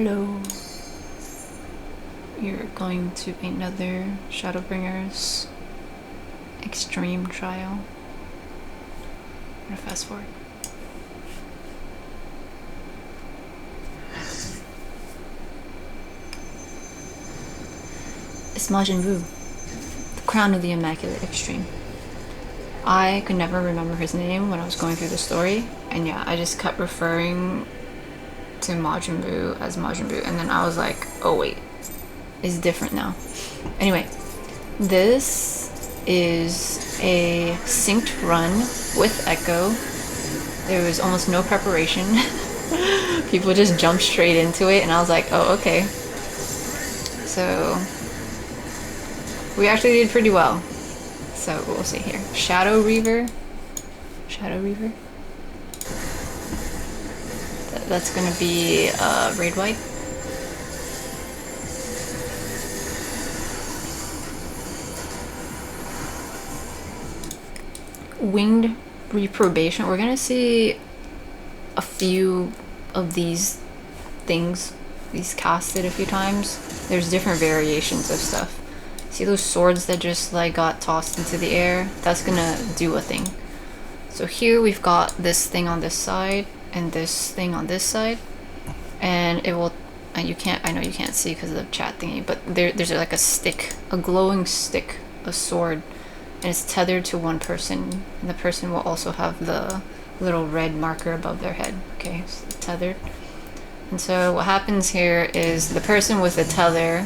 Hello. You're going to another Shadowbringers extreme trial. I'm gonna fast forward. It's Majin Buu, the crown of the Immaculate Extreme. I could never remember his name when I was going through the story, and yeah, I just kept referring to Majin Buu as Majin Buu, and then I was like, oh wait, it's different now. Anyway, this is a synced run with Echo. There was almost no preparation. People just jumped straight into it, and I was like, oh, okay. So we actually did pretty well. So we'll see here. Shadow Reaver. That's gonna be Raid White. Winged Reprobation. We're gonna see a few of these things, these casted a few times. There's different variations of stuff. See those swords that just like got tossed into the air? That's gonna do a thing. So here we've got this thing on this side and this thing on this side, and it will, and you can't, I know you can't see because of the chat thingy, but there's like a stick, a glowing stick, a sword, and it's tethered to one person, and the person will also have the little red marker above their head. Okay, so tethered. And so what happens here is the person with the tether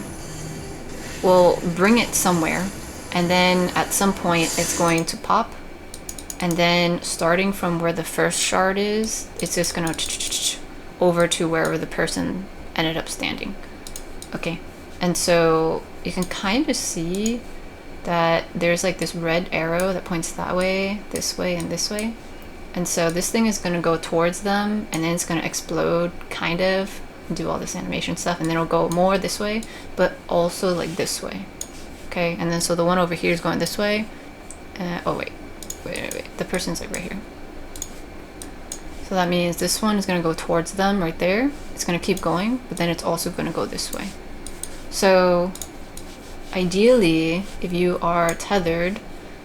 will bring it somewhere, and then at some point it's going to pop, and then starting from where the first shard is, it's just gonna over to wherever the person ended up standing. Okay, and so you can kind of see that there's like this red arrow that points that way, and this way. And so this thing is going to go towards them, and then it's going to explode, kind of, and do all this animation stuff, and then it'll go more this way, but also like this way. Okay, and then so the one over here is going this way. Oh wait. The person's like right here. So that means this one is going to go towards them right there. It's going to keep going, but then it's also going to go this way. So ideally, if you are tethered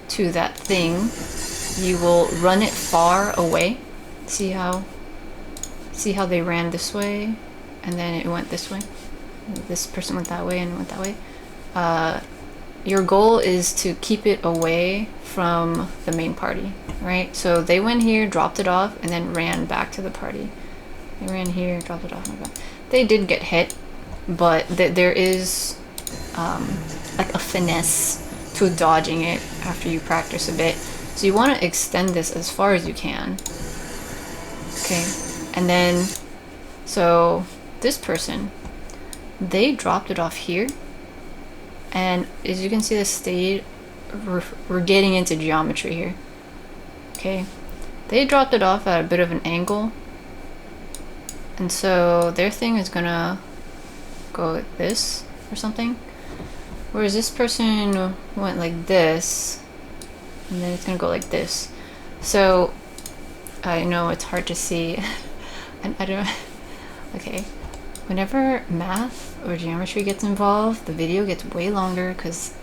to that thing, you will run it far away. See how they ran this way, and then it went this way. This person went that way and went that way. Your goal is to keep it away from the main party, right? So they went here, dropped it off, and then ran back to the party. They ran here, dropped it off, and back. They did get hit, but there is like a finesse to dodging it after you practice a bit. So you want to extend this as far as you can. Okay, and then so this person, they dropped it off here, and as you can see the stage, we're getting into geometry here. Okay, they dropped it off at a bit of an angle, and so their thing is gonna go like this or something, whereas this person went like this, and then it's gonna go like this. So I know it's hard to see. I don't. Okay, whenever math or geometry gets involved, the video gets way longer because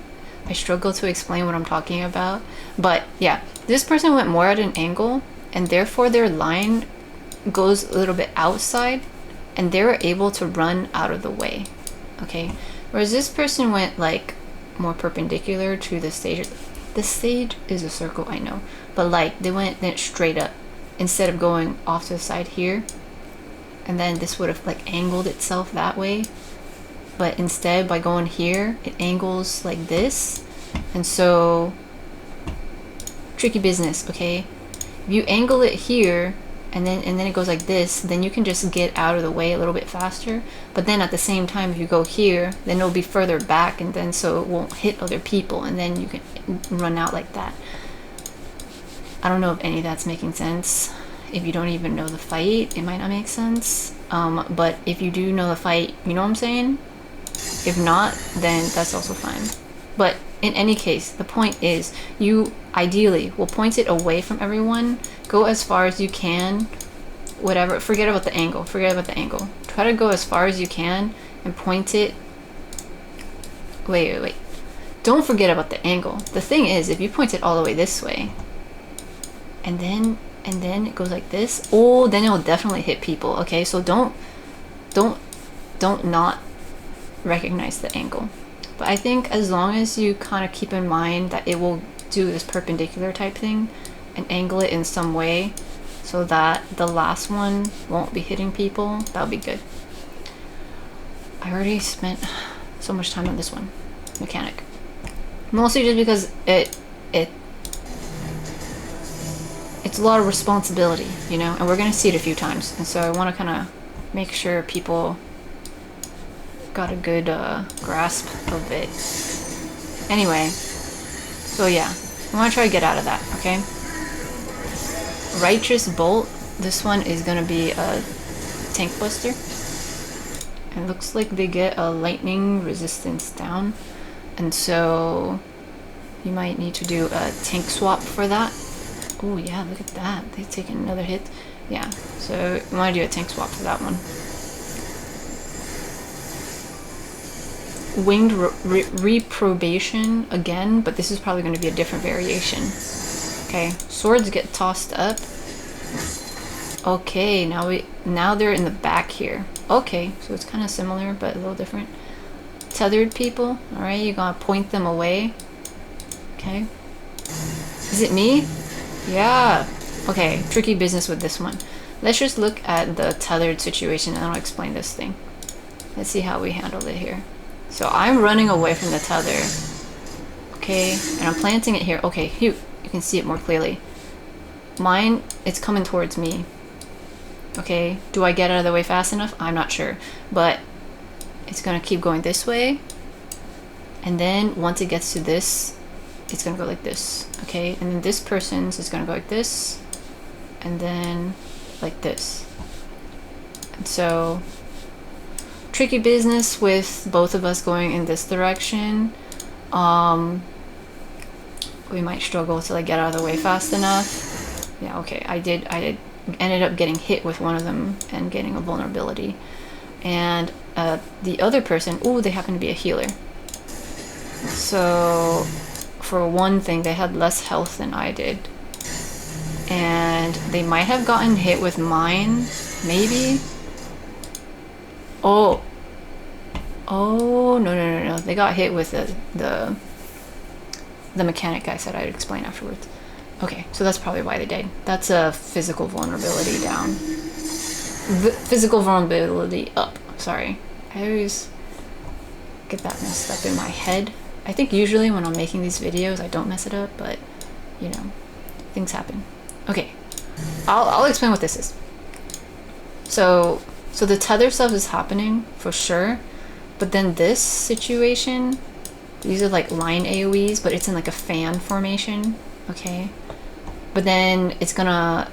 I struggle to explain what I'm talking about. But yeah, this person went more at an angle, and therefore their line goes a little bit outside, and they were able to run out of the way. Okay, whereas this person went like more perpendicular to the stage. The stage is a circle, I know, but like they went then straight up instead of going off to the side here, and then this would have like angled itself that way. But instead, by going here, it angles like this, and so tricky business. Okay, if you angle it here and then it goes like this, then you can just get out of the way a little bit faster. But then at the same time, if you go here, then it'll be further back, and then so it won't hit other people, and then you can run out like that. I don't know if any of that's making sense. If you don't even know the fight, it might not make sense. But if you do know the fight, you know what I'm saying? If not, then that's also fine. But in any case, the point is, you ideally will point it away from everyone, go as far as you can, whatever, forget about the angle, try to go as far as you can and point it. Wait. Don't forget about the angle. The thing is, if you point it all the way this way, and then it goes like this, oh, then it'll definitely hit people. Okay, so don't not recognize the angle. But I think as long as you kind of keep in mind that it will do this perpendicular type thing and angle it in some way so that the last one won't be hitting people, that'll be good. I already spent so much time on this one, mechanic. Mostly just because it's a lot of responsibility, you know, and we're gonna see it a few times, and so I want to kind of make sure people got a good grasp of it. Anyway, so yeah, I want to try to get out of that, okay? Righteous Bolt, this one is gonna be a tank buster. It looks like they get a lightning resistance down, and so you might need to do a tank swap for that. Oh yeah, look at that. They've taken another hit. Yeah, so you want to do a tank swap for that one. Winged reprobation again, but this is probably going to be a different variation. Okay, swords get tossed up. Okay, now they're in the back here. Okay, so it's kind of similar but a little different. Tethered people, all right, you're gonna point them away. Okay, is it me? Yeah. Okay, tricky business with this one. Let's just look at the tethered situation and I'll explain this thing. Let's see how we handle it here. So I'm running away from the tether. Okay, and I'm planting it here. Okay, you can see it more clearly. Mine, it's coming towards me. Okay, do I get out of the way fast enough? I'm not sure, but it's gonna keep going this way, and then once it gets to this, it's gonna go like this. Okay, and then this person's is gonna go like this, and then like this. And so tricky business with both of us going in this direction. We might struggle to like get out of the way fast enough. Yeah, okay, I did ended up getting hit with one of them and getting a vulnerability. And the other person, ooh, they happen to be a healer. So for one thing, they had less health than I did. And they might have gotten hit with mine, maybe? Oh, no. They got hit with the mechanic I said I'd explain afterwards. Okay, so that's probably why they died. That's a physical vulnerability down. Physical vulnerability up. Sorry. I always get that messed up in my head. I think usually when I'm making these videos I don't mess it up, but you know, things happen. Okay, I'll explain what this is. So the tether stuff is happening for sure, but then this situation, these are like line AoEs, but it's in like a fan formation, okay? But then it's gonna,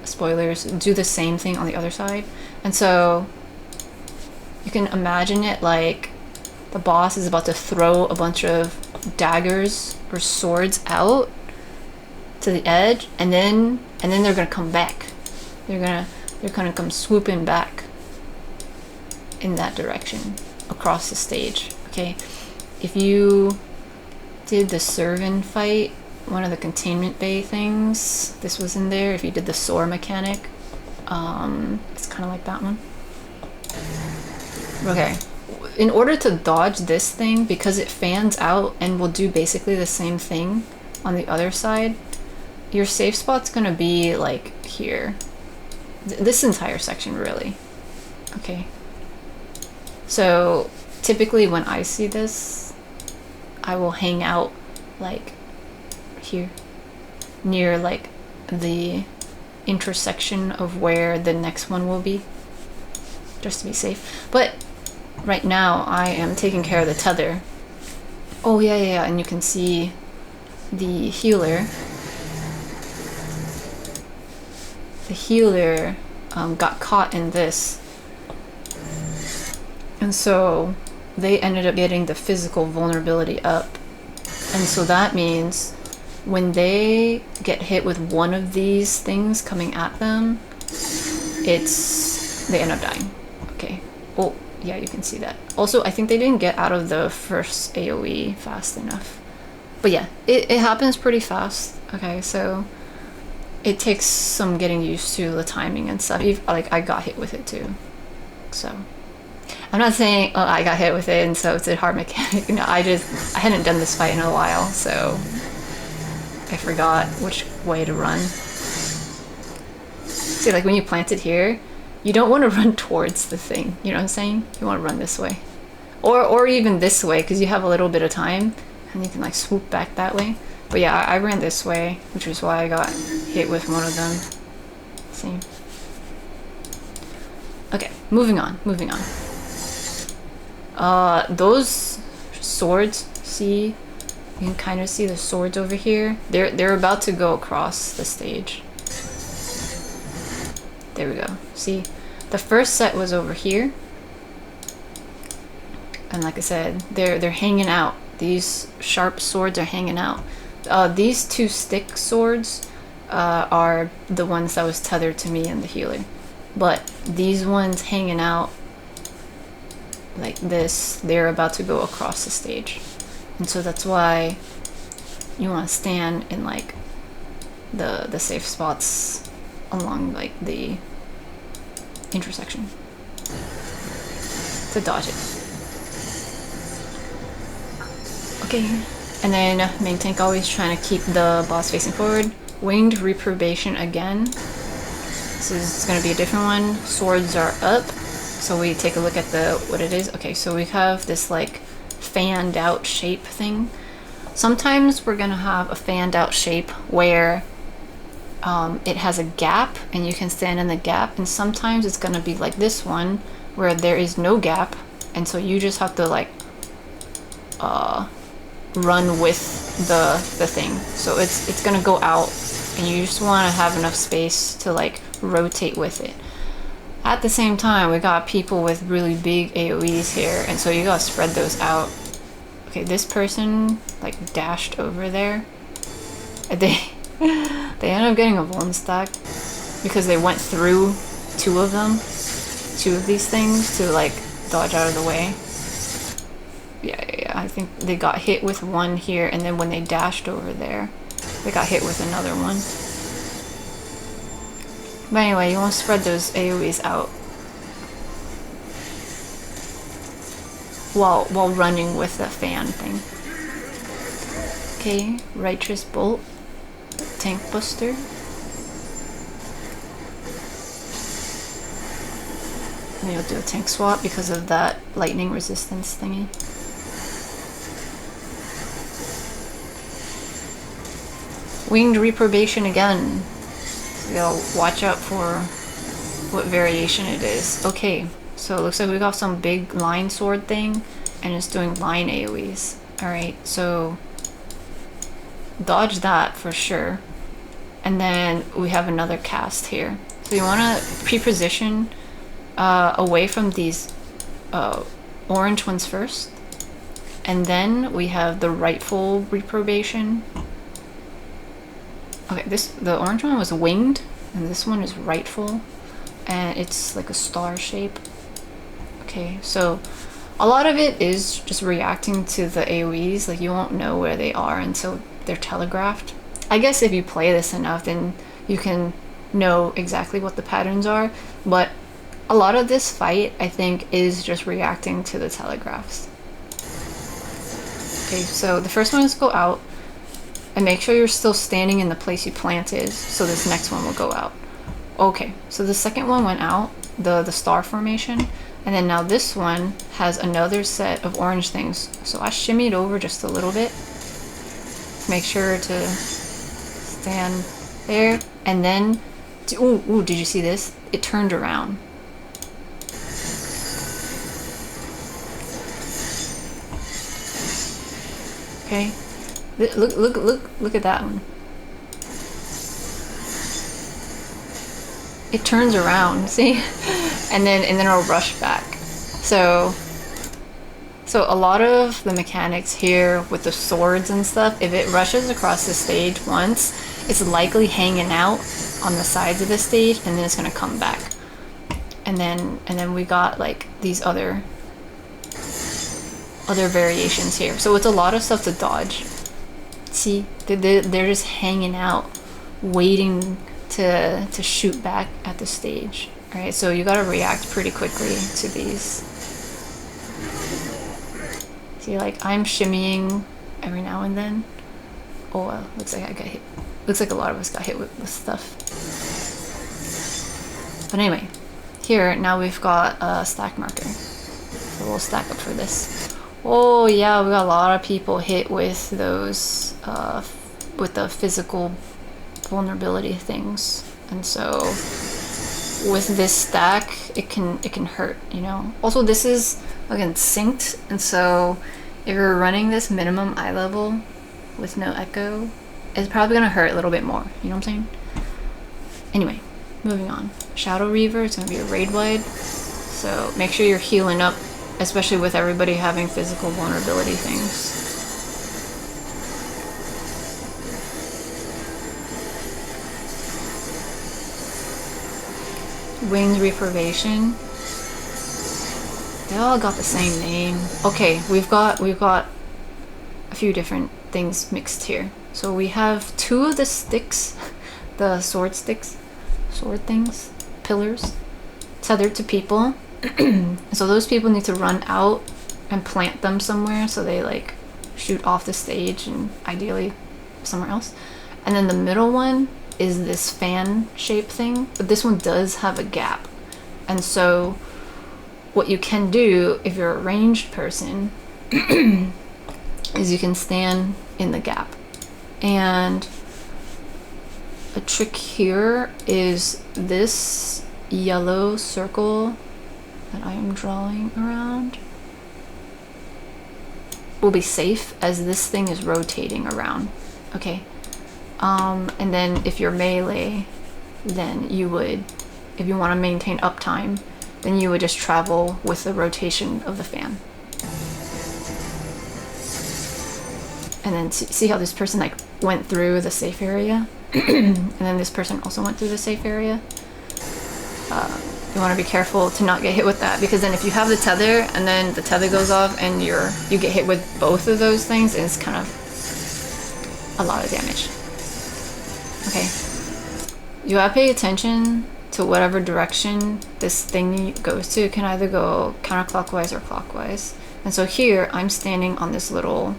spoilers, do the same thing on the other side. And so you can imagine it like the boss is about to throw a bunch of daggers or swords out to the edge, and then they're gonna come back. They're gonna come swooping back in that direction across the stage. Okay, if you did the servant fight, one of the containment bay things, this was in there. If you did the soar mechanic, it's kind of like that one. Okay, in order to dodge this thing, because it fans out and will do basically the same thing on the other side, your safe spot's gonna be like here. This entire section, really. Okay, so typically when I see this, I will hang out like here, near like the intersection of where the next one will be, just to be safe. But right now I am taking care of the tether. Oh yeah, and you can see the healer. The healer got caught in this, and so they ended up getting the physical vulnerability up. And so that means when they get hit with one of these things coming at them, it's they end up dying. Okay. Oh, yeah, you can see that. Also, I think they didn't get out of the first AoE fast enough. But yeah, it happens pretty fast. Okay, so it takes some getting used to the timing and stuff. Like, I got hit with it too. So I'm not saying, oh, I got hit with it and so it's a hard mechanic. No, I hadn't done this fight in a while, so I forgot which way to run. See, like when you plant it here, you don't want to run towards the thing. You know what I'm saying? You want to run this way. Or even this way, because you have a little bit of time and you can like swoop back that way. But yeah, I ran this way, which was why I got hit with one of them. See? Okay, moving on. Those swords, see? You can kind of see the swords over here. They're about to go across the stage. There we go. See? The first set was over here. And like I said, they're hanging out. These sharp swords are hanging out. These two stick swords are the ones that was tethered to me and the healer. But these ones hanging out like this, they're about to go across the stage. And so that's why you want to stand in like the safe spots along like the intersection to dodge it. Okay, and then main tank always trying to keep the boss facing forward. Winged reprobation again. This is going to be a different one. Swords are up. So we take a look at what it is. Okay, so we have this like fanned out shape thing. Sometimes we're going to have a fanned out shape where it has a gap and you can stand in the gap. And sometimes it's going to be like this one where there is no gap. And so you just have to like run with the thing. So it's gonna go out and you just want to have enough space to like rotate with it. At the same time, we got people with really big AoEs here, and so you gotta spread those out. Okay, this person like dashed over there. They ended up getting a vuln stack because they went through two of these things to like dodge out of the way. Yeah, I think they got hit with one here, and then when they dashed over there, they got hit with another one. But anyway, you want to spread those AoEs out while running with the fan thing. Okay, Righteous Bolt, Tank Buster. Maybe I'll do a tank swap because of that lightning resistance thingy. Winged reprobation again. So you gotta watch out for what variation it is. Okay, so it looks like we got some big line sword thing and it's doing line AoEs. Alright, so dodge that for sure. And then we have another cast here. So you wanna pre-position away from these orange ones first. And then we have the rightful reprobation. Okay, the orange one was winged, and this one is rightful, and it's like a star shape. Okay, so a lot of it is just reacting to the AoEs. Like, you won't know where they are until they're telegraphed. I guess if you play this enough, then you can know exactly what the patterns are, but a lot of this fight, I think, is just reacting to the telegraphs. Okay, so the first one is go out. And make sure you're still standing in the place you planted, so this next one will go out. Okay, so the second one went out, the star formation, and then now this one has another set of orange things. So I shimmied over just a little bit. Make sure to stand there, and then, ooh, did you see this? It turned around. Okay. Look at that one. It turns around, see? and then it'll rush back. So a lot of the mechanics here with the swords and stuff, if it rushes across the stage once, it's likely hanging out on the sides of the stage and then it's gonna come back. and then we got like these other variations here. So it's a lot of stuff to dodge. See, they're just hanging out, waiting to shoot back at the stage. All right, so you gotta react pretty quickly to these. See, like I'm shimmying every now and then. Oh, looks like I got hit. Looks like a lot of us got hit with stuff. But anyway, here now we've got a stack marker. So we'll stack up for this. Oh yeah, we got a lot of people hit with those, with the physical vulnerability things. And so with this stack, it can hurt, you know. Also, this is again synced, and so if you're running this minimum eye level with no echo, it's probably gonna hurt a little bit more, you know what I'm saying? Anyway, moving on. Shadow Reaver, it's gonna be a raid wide, so make sure you're healing up, especially with everybody having physical vulnerability things. Winged Reprobation. They all got the same name. Okay, we've got a few different things mixed here. So we have two of the sticks, the sword sticks, sword things, pillars, tethered to people. So those people need to run out and plant them somewhere so they like shoot off the stage and ideally somewhere else. And then the middle one is this fan shape thing, but this one does have a gap. And so what you can do if you're a ranged person is you can stand in the gap. And a trick here is this yellow circle that I am drawing around will be safe as this thing is rotating around. Okay. And then if you're melee, then you would, if you want to maintain uptime, then you would just travel with the rotation of the fan. And then see how this person like went through the safe area? And then this person also went through the safe area. You want to be careful to not get hit with that, because then if you have the tether and then the tether goes off and you get hit with both of those things, it's kind of a lot of damage. Okay, you gotta pay attention to whatever direction this thing goes to. It can either go counterclockwise or clockwise. And so here I'm standing on this little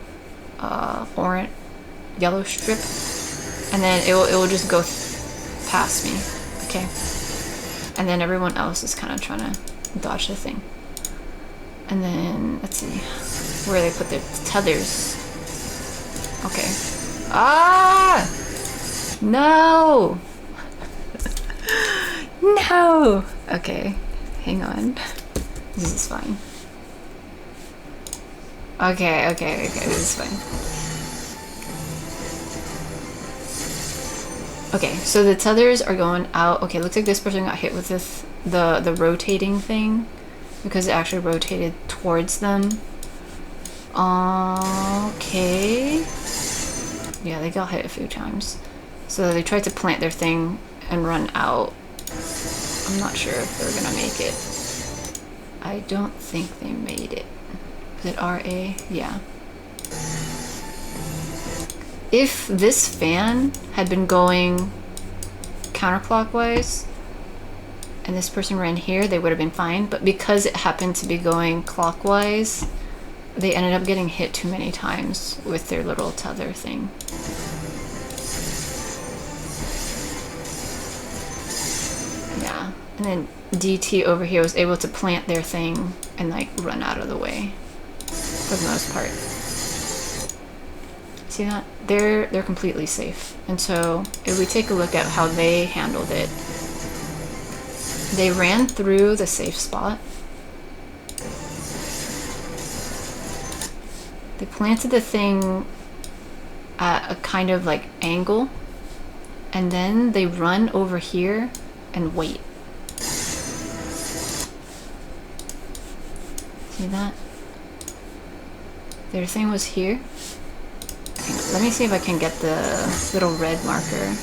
orange yellow strip, and then it will just go past me. Okay, and then everyone else is kind of trying to dodge the thing. And then let's see where they put their tethers. Okay. Ah! No! No! Okay, hang on. This is fine. Okay, this is fine. Okay, so the tethers are going out. Okay, looks like this person got hit with this, the rotating thing, because it actually rotated towards them. Okay. Yeah, they got hit a few times. So they tried to plant their thing and run out. I'm not sure if they're gonna make it. I don't think they made it. Is it RA? Yeah. If this fan had been going counterclockwise and this person ran here, they would have been fine. But because it happened to be going clockwise, they ended up getting hit too many times with their little tether thing. Yeah, and then DT over here was able to plant their thing and like run out of the way for the most part. See that? They're completely safe. And so if we take a look at how they handled it, they ran through the safe spot. They planted the thing at a kind of like angle, and then they run over here and wait. See that? Their thing was here. Let me see if I can get the little red marker.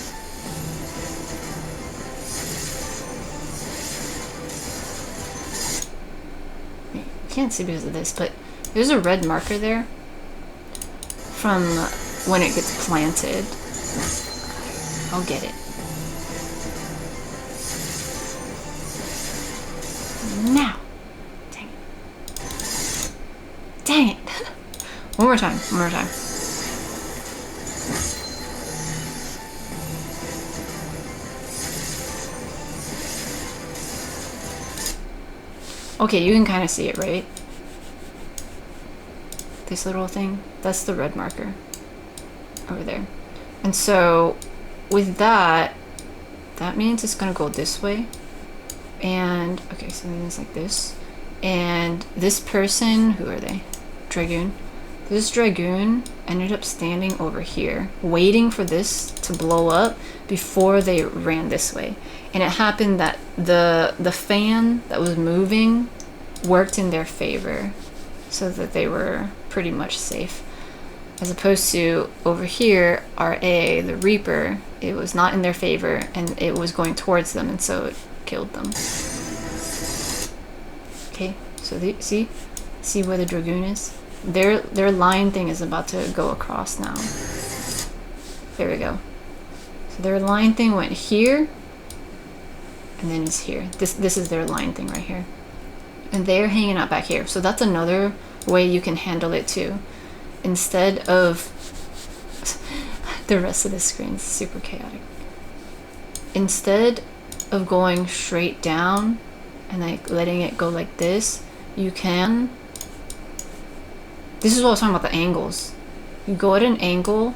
can't see because of this, but there's a red marker there from when it gets planted. I'll get it. Now! Dang it. Dang it! One more time, one more time. Okay, you can kind of see it, right? This little thing, that's the red marker over there. And so with that, that means it's gonna go this way. And okay, so then it's like this. And this person, who are they? Dragoon. This Dragoon ended up standing over here, waiting for this to blow up before they ran this way. And it happened that the fan that was moving worked in their favor, so that they were pretty much safe. As opposed to over here, RA, the Reaper, it was not in their favor and it was going towards them, and so it killed them. Okay, so see where the Dragoon is? Their line thing is about to go across now. There we go. So their line thing went here, and then it's here. This is their line thing right here. And they're hanging out back here. So that's another way you can handle it too. Instead of the rest of the screen is super chaotic. Instead of going straight down and like letting it go like this, you can, this is what I was talking about, the angles. You go at an angle,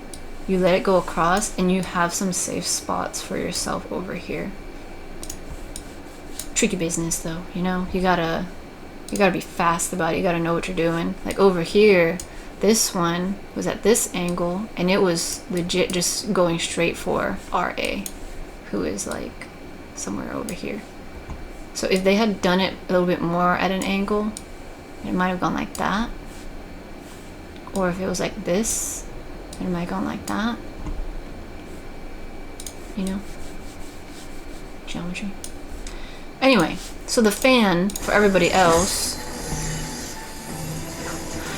you let it go across, and you have some safe spots for yourself over here. Tricky business though, you know? You gotta be fast about it, you gotta know what you're doing. Like over here, this one was at this angle, and it was legit just going straight for RA, who is like somewhere over here. So if they had done it a little bit more at an angle, it might have gone like that. Or if it was like this, it might have gone like that. You know? Geometry. Anyway, so the fan for everybody else,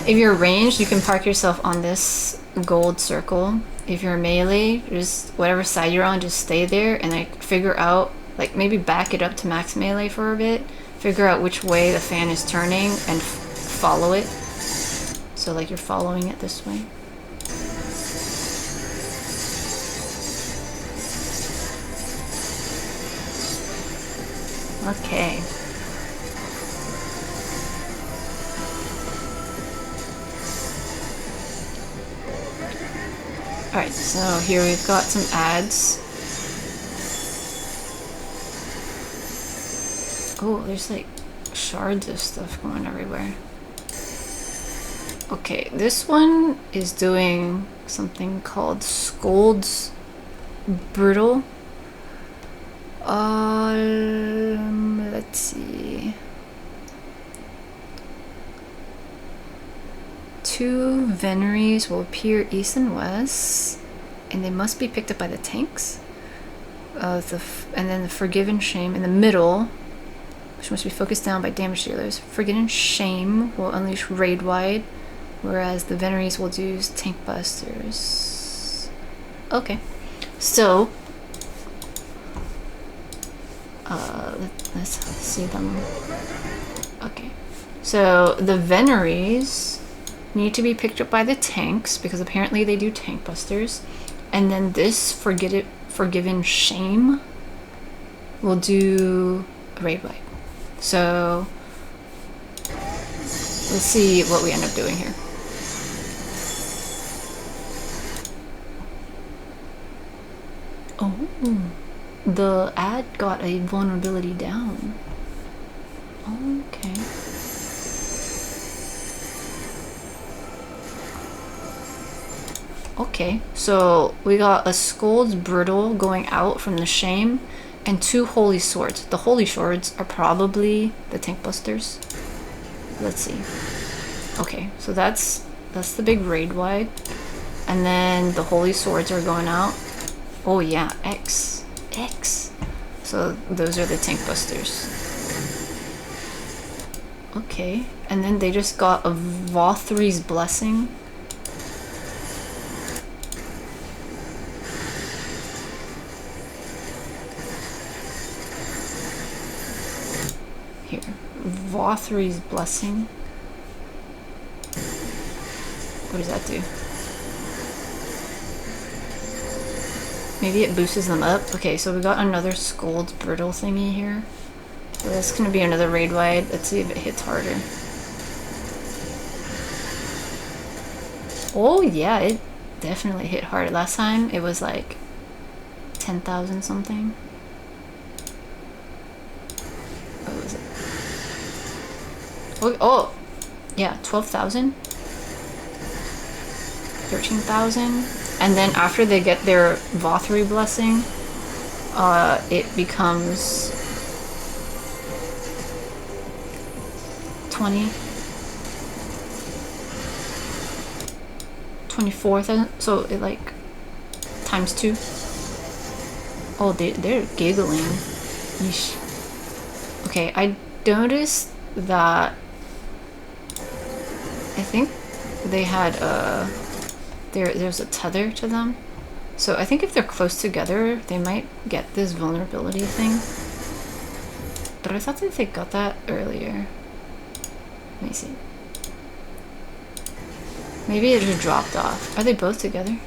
if you're ranged, you can park yourself on this gold circle. If you're melee, just whatever side you're on, just stay there and like figure out, like maybe back it up to max melee for a bit, figure out which way the fan is turning and follow it. So like you're following it this way. Okay. Alright, so here we've got some ads. Oh, there's like shards of stuff going everywhere. Okay, this one is doing something called Scold's Brittle. Let's see. 2 Veneries will appear east and west, and they must be picked up by the tanks. And then the Forgiven Shame in the middle, which must be focused down by damage dealers. Forgiven Shame will unleash raid wide, whereas the Veneries will do tank busters. Okay, so let's see them. Okay, so the Veneries need to be picked up by the tanks because apparently they do tank busters, and then this Forgiven Shame will do raid wide. So let's see what we end up doing here. Oh, the ad got a vulnerability down. Okay. Okay, so we got a Scold's Brittle going out from the Shame and 2 Holy Swords. The Holy Swords are probably the tank busters. Let's see. Okay, so that's the big raid wide. And then the Holy Swords are going out. Oh yeah, X. So those are the tank busters. Okay, and then they just got a Vothri's Blessing. Here, Vothri's Blessing. What does that do? Maybe it boosts them up. Okay, so we got another Scold's Brittle thingy here. So that's gonna be another raid wide. Let's see if it hits harder. Oh yeah, it definitely hit hard. Last time it was like 10,000 something. What was it? Oh yeah, 12,000. 13,000. And then after they get their Vothri Blessing, it becomes 24,000. So it like times 2. Oh, they're giggling. Yeesh. Okay, I noticed that I think they had there's a tether to them. So I think if they're close together, they might get this vulnerability thing. But I thought that they got that earlier. Let me see. Maybe it just dropped off. Are they both together?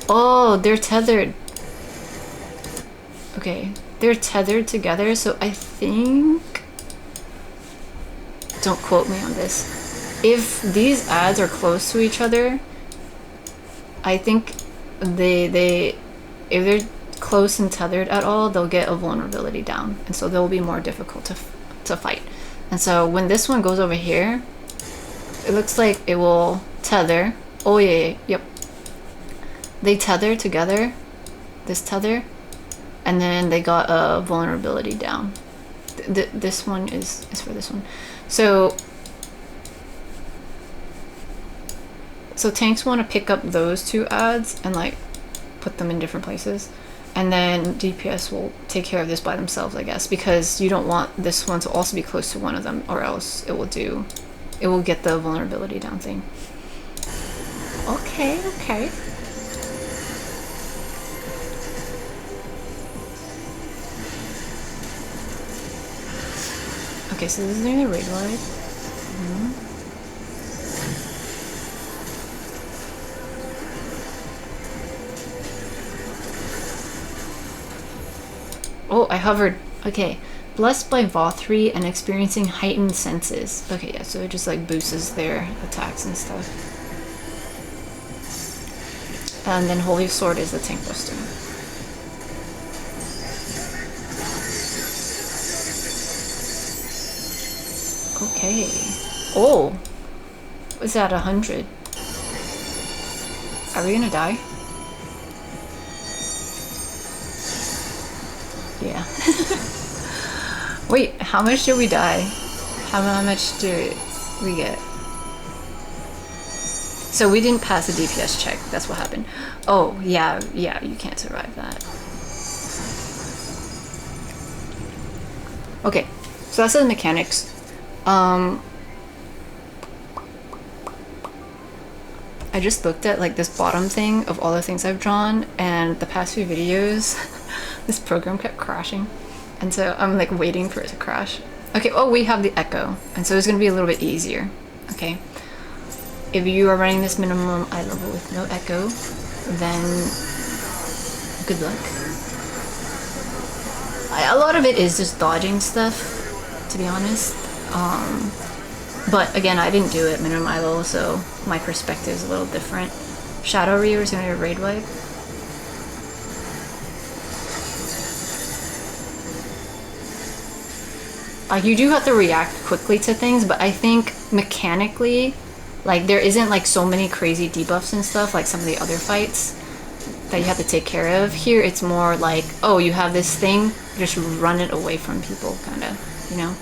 Oh, they're tethered. Okay, they're tethered together, so I think... Don't quote me on this. If these ads are close to each other, I think if they're close and tethered at all, they'll get a vulnerability down, and so they'll be more difficult to fight. And so when this one goes over here, it looks like it will tether. Oh yeah, yep. They tether together, this tether, and then they got a vulnerability down. This one is for this one. So tanks want to pick up those two ads and like put them in different places, and then DPS will take care of this by themselves, I guess, because you don't want this one to also be close to one of them, or else it will get the vulnerability down thing. Okay. Okay, so this is near the raid wide. Oh, I hovered. Okay. Blessed by Vothri and experiencing heightened senses. Okay, yeah, so it just like boosts their attacks and stuff. And then Holy Sword is the tank buster. Okay. Oh! Was that 100? Are we gonna die? Yeah. Wait, how much did we die? How much did we get? So we didn't pass the DPS check. That's what happened. Oh, yeah, you can't survive that. Okay, so that's the mechanics. I just looked at like this bottom thing of all the things I've drawn, and the past few videos, this program kept crashing. And so I'm like waiting for it to crash. Okay, oh, we have the echo, and so it's gonna be a little bit easier. Okay, if you are running this minimum eye level with no echo, then good luck. A lot of it is just dodging stuff, to be honest. But again, I didn't do it minimum eye level, so my perspective is a little different. Shadow Reaver is gonna be a raid wipe. Like, you do have to react quickly to things, but I think mechanically, like, there isn't like so many crazy debuffs and stuff like some of the other fights that you have to take care of. Here it's more like, oh, you have this thing, just run it away from people, kind of, you know?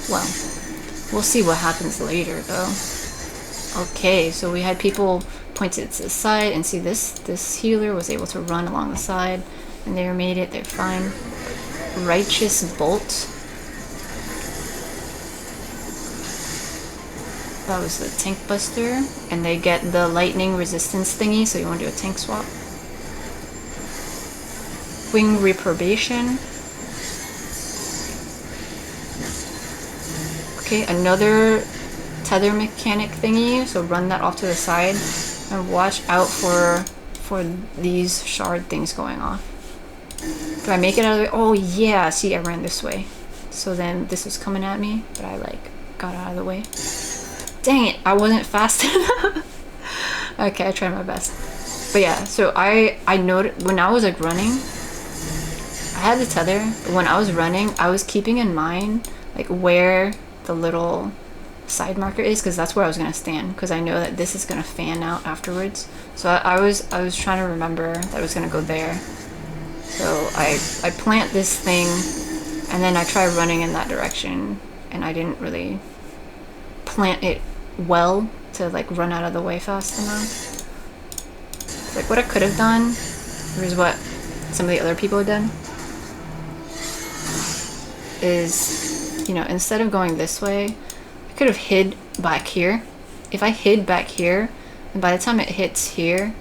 Well, we'll see what happens later though. Okay, so we had people pointed to the side, and see this healer was able to run along the side, and they made it, they're fine. Righteous Bolt. That was the tank buster, and they get the lightning resistance thingy, so you want to do a tank swap. Wing reprobation. Okay, another tether mechanic thingy, so run that off to the side and watch out for these shard things going off. Do I make it out of the way? Oh yeah, see, I ran this way. So then this was coming at me, but I like got out of the way. Dang it, I wasn't fast enough. Okay, I tried my best. But yeah, so I noticed when I was like running, I had the tether, but when I was running, I was keeping in mind like where the little side marker is, because that's where I was gonna stand, because I know that this is gonna fan out afterwards. So I was trying to remember that I was gonna go there. So I plant this thing, and then I try running in that direction, and I didn't really plant it well to like run out of the way fast enough. Like what I could have done, here's what some of the other people had done, is, you know, instead of going this way, I could have hid back here. If I hid back here, and by the time it hits here,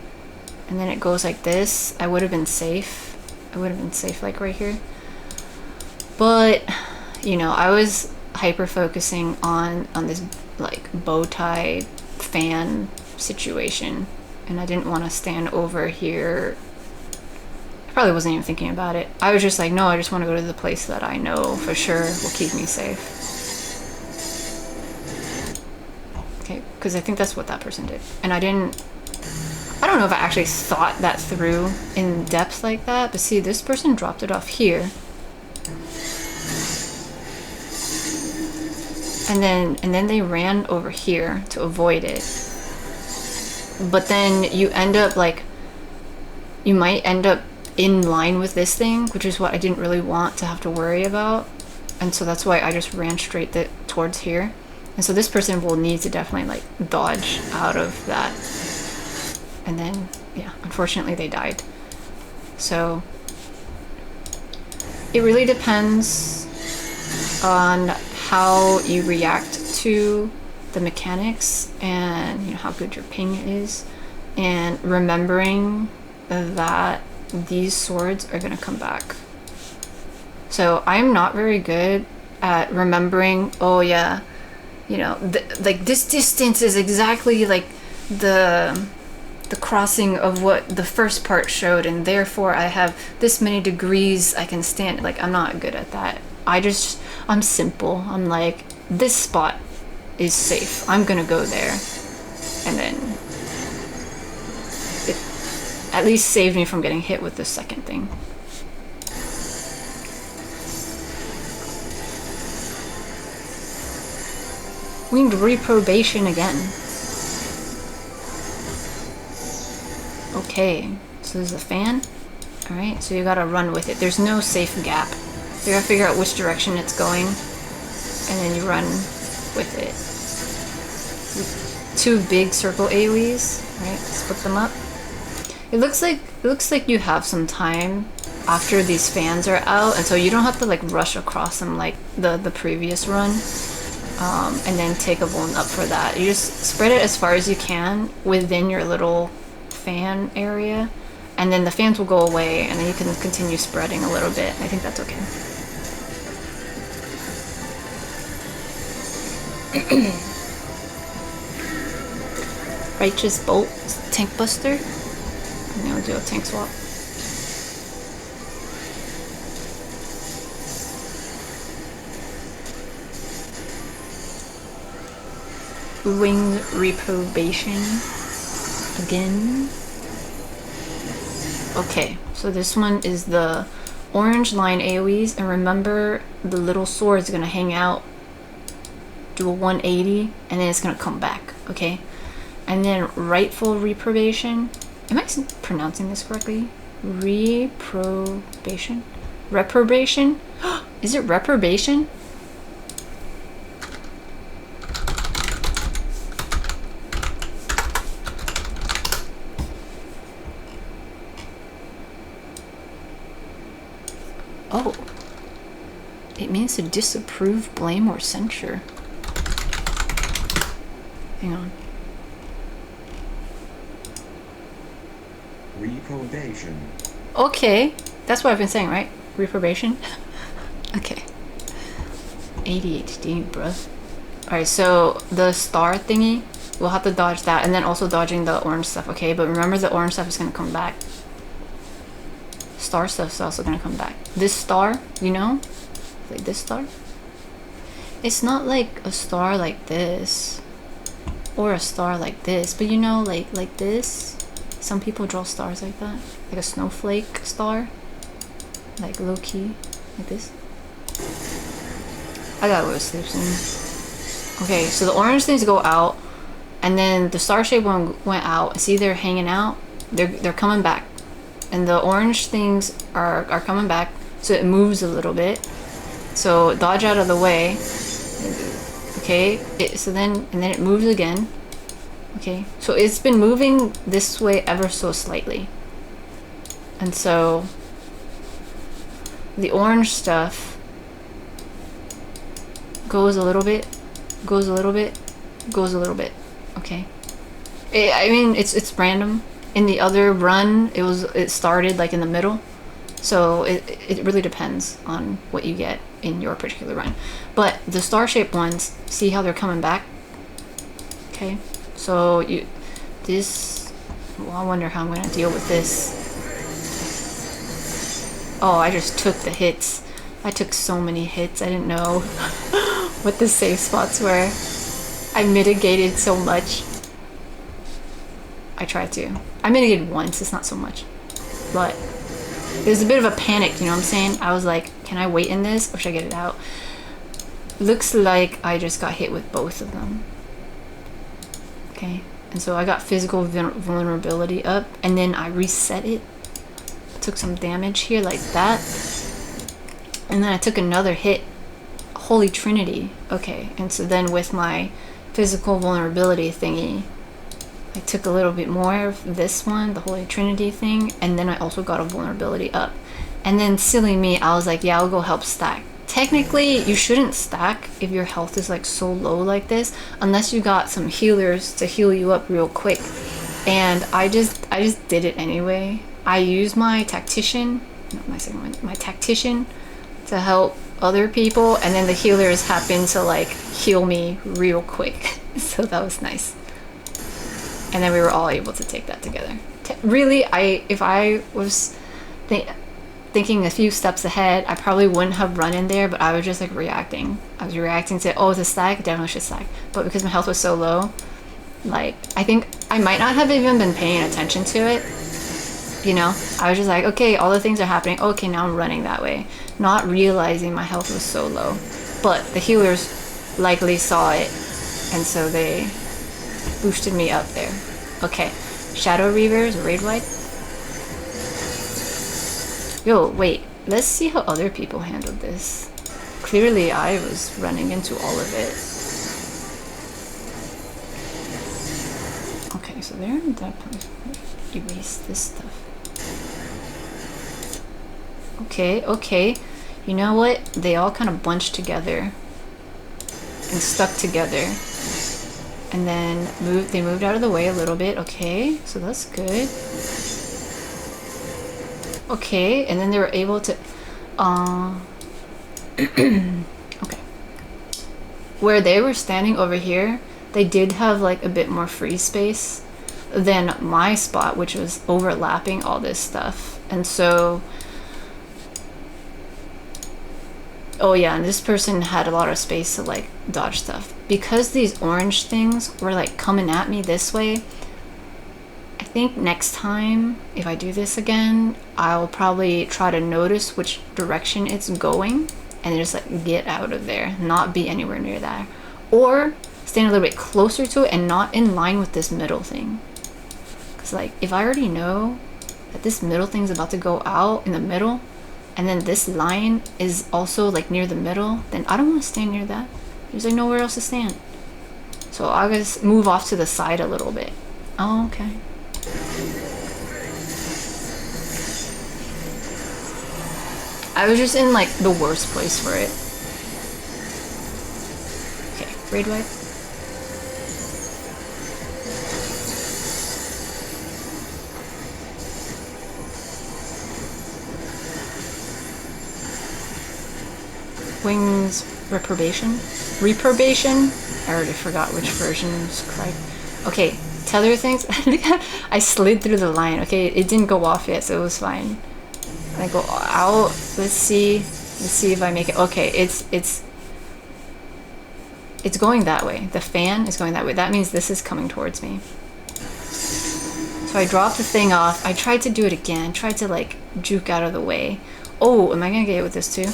and then it goes like this, I would have been safe. I would have been safe like right here. But, you know, I was hyper focusing on this like bow tie fan situation, and I didn't want to stand over here. I probably wasn't even thinking about it. I was just like, no, I just want to go to the place that I know for sure will keep me safe. Okay, because I think that's what that person did. And I don't know if I actually thought that through in depth like that, but see, this person dropped it off here. And then they ran over here to avoid it. But then you end up like, you might end up in line with this thing, which is what I didn't really want to have to worry about. And so that's why I just ran straight towards here. And so this person will need to definitely like dodge out of that. And then, yeah, unfortunately they died. So it really depends on how you react to the mechanics, and you know how good your ping is, and remembering that these swords are going to come back. So I'm not very good at remembering, oh yeah, you know, like this distance is exactly like the crossing of what the first part showed, and therefore I have this many degrees I can stand. Like, I'm not good at that. I'm simple. I'm like, this spot is safe. I'm gonna go there. And then it at least saved me from getting hit with the second thing. Winged reprobation again. Okay, so there's a fan. Alright, so you gotta run with it. There's no safe gap. You gotta figure out which direction it's going, and then you run with it. Two big circle AoEs, right? Split them up. It looks like you have some time after these fans are out, and so you don't have to like rush across them like the previous run, and then take a bone up for that. You just spread it as far as you can within your little fan area, and then the fans will go away, and then you can continue spreading a little bit. I think that's okay. Righteous Bolt, tank buster. And then we'll do a tank swap. Winged reprobation again. Okay, so this one is the orange line AoEs, and remember the little sword is gonna hang out, do a 180, and then it's gonna come back, okay? And then rightful reprobation. Am I pronouncing this correctly? Reprobation? Reprobation? Is it reprobation? Oh. It means to disapprove, blame, or censure. Hang on. Reprobation. Okay, that's what I've been saying, right? Reprobation. Okay. ADHD, bruh. Alright, so the star thingy, we'll have to dodge that, and then also dodging the orange stuff, okay? But remember, the orange stuff is gonna come back. Star stuff's also gonna come back. This star, you know? Like this star? It's not like a star like this. Or a star like this, but you know, like this. Some people draw stars like that. Like a snowflake star. Like low key. Like this. I gotta go to sleep soon. Okay, so the orange things go out. And then the star shape one went out. See, they're hanging out. They're coming back. And the orange things are coming back. So it moves a little bit. So dodge out of the way. Okay, so then it moves again. Okay, so it's been moving this way ever so slightly. And so the orange stuff goes a little bit, goes a little bit, goes a little bit. Okay. I mean, it's random. In the other run, it started like in the middle. So it really depends on what you get in your particular run. But the star-shaped ones, see how they're coming back? Okay. So well, I wonder how I'm gonna deal with this. Oh, I just took the hits. I took so many hits. I didn't know what the safe spots were. I mitigated so much. I tried to. I mitigated once, it's not so much. But it was a bit of a panic, you know what I'm saying? I was like, can I wait in this or should I get it out? Looks like I just got hit with both of them. Okay, and so I got physical vulnerability up, and then I reset it. Took some damage here like that. And then I took another hit. Holy Trinity. Okay, and so then with my physical vulnerability thingy, I took a little bit more of this one, the Holy Trinity thing, and then I also got a vulnerability up. And then silly me, I was like, yeah, I'll go help stack. Technically, you shouldn't stack if your health is like so low like this, unless you got some healers to heal you up real quick. And I just did it anyway. I used my tactician, not my second one, my tactician to help other people, and then the healers happened to like heal me real quick. So that was nice. And then we were all able to take that together. Really, if I was thinking a few steps ahead, I probably wouldn't have run in there, but I was just like reacting. I was reacting to, oh, it's a stack, definitely should stack. But because my health was so low, like, I think I might not have even been paying attention to it. You know, I was just like, okay, all the things are happening. Okay, now I'm running that way. Not realizing my health was so low. But the healers likely saw it, and so they boosted me up there. Okay, Shadow Reavers, Raid Wipe. Yo, wait, let's see how other people handled this. Clearly I was running into all of it. Okay, so they're in that place. Erase this stuff. Okay. You know what? They all kind of bunched together and stuck together. And then they moved out of the way a little bit. Okay, so that's good. Okay, and then they were able to okay. Where they were standing over here, they did have like a bit more free space than my spot, which was overlapping all this stuff. And so, oh yeah, and this person had a lot of space to like dodge stuff. Because these orange things were like coming at me this way, I think next time, if I do this again, I'll probably try to notice which direction it's going and just like get out of there, not be anywhere near that. Or stand a little bit closer to it and not in line with this middle thing. Because like, if I already know that this middle thing's about to go out in the middle, and then this line is also like near the middle, then I don't want to stand near that. There's like nowhere else to stand. So I'll just move off to the side a little bit. Oh, okay. I was just in like the worst place for it. Okay, raid wipe. Wings Reprobation? Reprobation? I already forgot which version is correct. Okay, tether things. I slid through the line. Okay, it didn't go off yet, so it was fine. I go out. Let's see if I make it. Okay, it's going that way. The fan is going that way. That means this is coming towards me. So I dropped the thing off. I tried to do it again. Tried to like juke out of the way. Oh, am I gonna get hit with this too?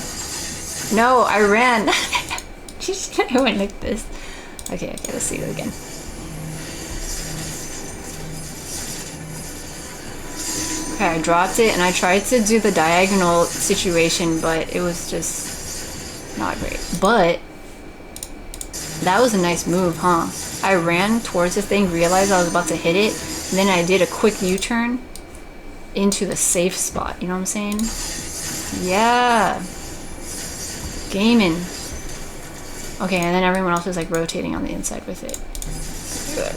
No, I ran. I went like this. Okay, let's see it again. Okay, I dropped it and I tried to do the diagonal situation, but it was just not great. But that was a nice move, huh? I ran towards the thing, realized I was about to hit it, and then I did a quick U-turn into the safe spot. You know what I'm saying? Yeah. Gaming. Okay, and then everyone else is like rotating on the inside with it. Good.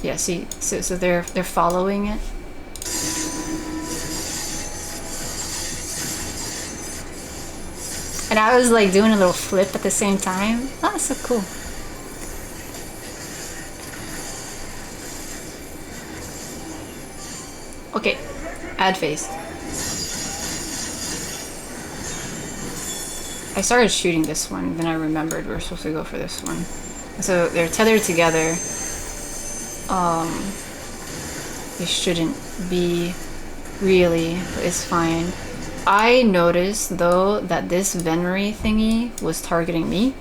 Yeah, see, so they're following it. And I was like doing a little flip at the same time. Oh, that's so cool. Okay, add phase. I started shooting this one, then I remembered we were supposed to go for this one. So they're tethered together. They shouldn't be, really, but it's fine. I noticed though that this venery thingy was targeting me,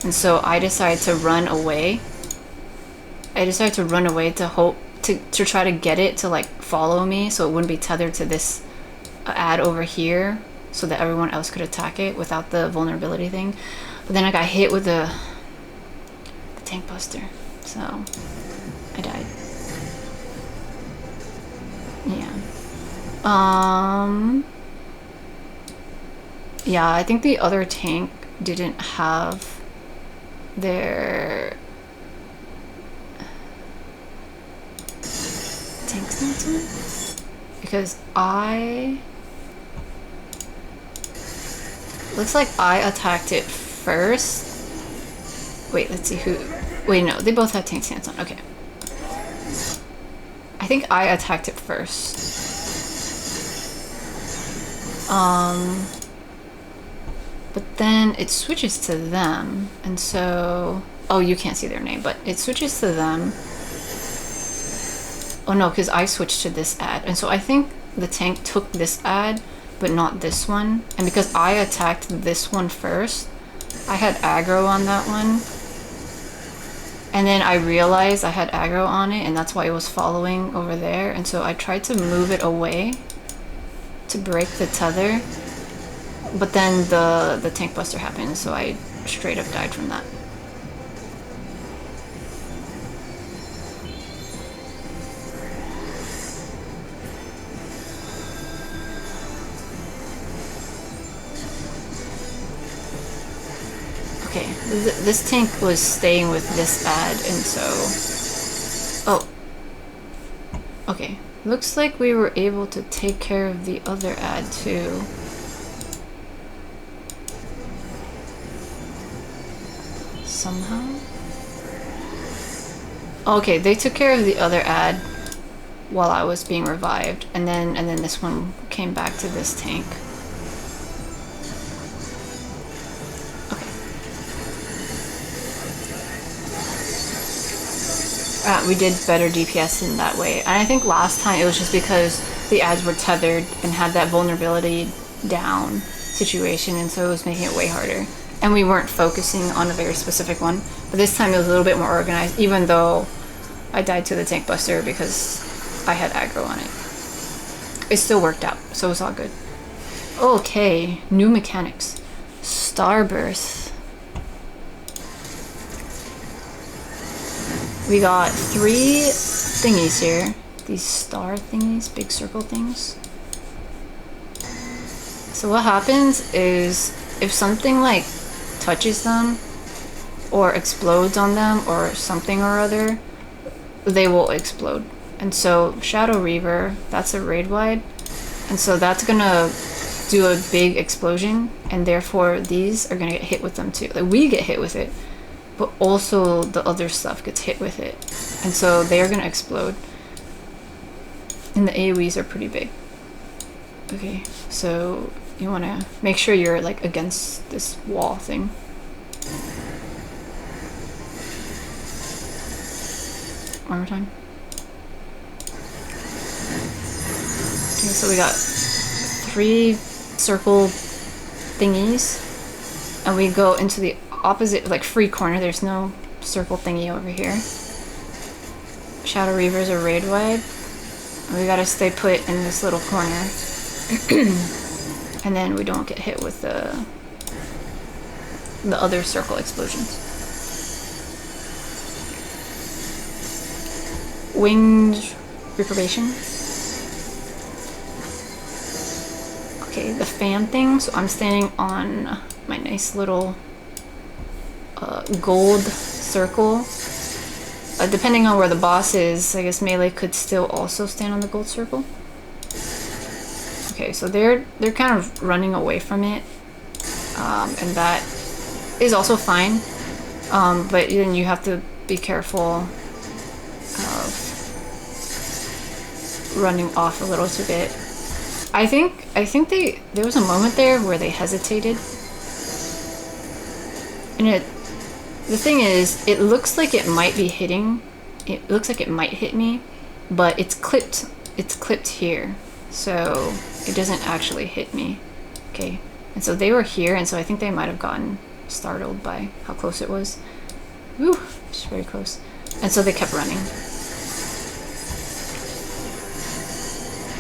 and so I decided to run away. To hope to try to get it to like follow me, so it wouldn't be tethered to this ad over here, so that everyone else could attack it without the vulnerability thing. But then I got hit with the tank buster, so I died. Yeah. Yeah, I think the other tank didn't have their tank stance on, because looks like I attacked it first. Wait, let's see who. Wait, no, they both have tank stance on. Okay. I think I attacked it first. But then it switches to them, and so... Oh, you can't see their name, but it switches to them. Oh no, because I switched to this ad, and so I think the tank took this ad, but not this one. And because I attacked this one first, I had aggro on that one. And then I realized I had aggro on it, and that's why it was following over there. And so I tried to move it away to break the tether. But then the tank buster happened, so I straight up died from that. Okay, this tank was staying with this ad, and so... Oh. Okay, looks like we were able to take care of the other ad too. Somehow? Okay, they took care of the other ad while I was being revived, and then this one came back to this tank. Okay. We did better DPS in that way, and I think last time it was just because the ads were tethered and had that vulnerability down situation, and so it was making it way harder. And we weren't focusing on a very specific one. But this time it was a little bit more organized, even though I died to the tank buster because I had aggro on it. It still worked out, so it was all good. Okay, new mechanics. Starburst. We got 3 thingies here. These star thingies, big circle things. So what happens is if something like touches them or explodes on them or something or other, they will explode. And so Shadow Reaver, that's a raid wide, and so that's gonna do a big explosion, and therefore these are gonna get hit with them too. Like, we get hit with it, but also the other stuff gets hit with it. And so they're gonna explode. And the AoEs are pretty big. Okay, so you wanna make sure you're like against this wall thing. One more time. Okay, so we got 3 circle thingies, and we go into the opposite, like, free corner. There's no circle thingy over here. Shadow Reavers are raid wide. We gotta stay put in this little corner. And then we don't get hit with the other circle explosions. Winged reprobation. Okay, the fan thing. So I'm standing on my nice little gold circle. Depending on where the boss is, I guess melee could still also stand on the gold circle. Okay, so they're kind of running away from it, and that is also fine. But then you have to be careful of running off a little bit. I think there was a moment there where they hesitated, and the thing is, it looks like it might be hitting. It looks like it might hit me, but it's clipped. It's clipped here, so it doesn't actually hit me. Okay, and so they were here, and so I think they might have gotten startled by how close it was. Woo, it's very close. And so they kept running.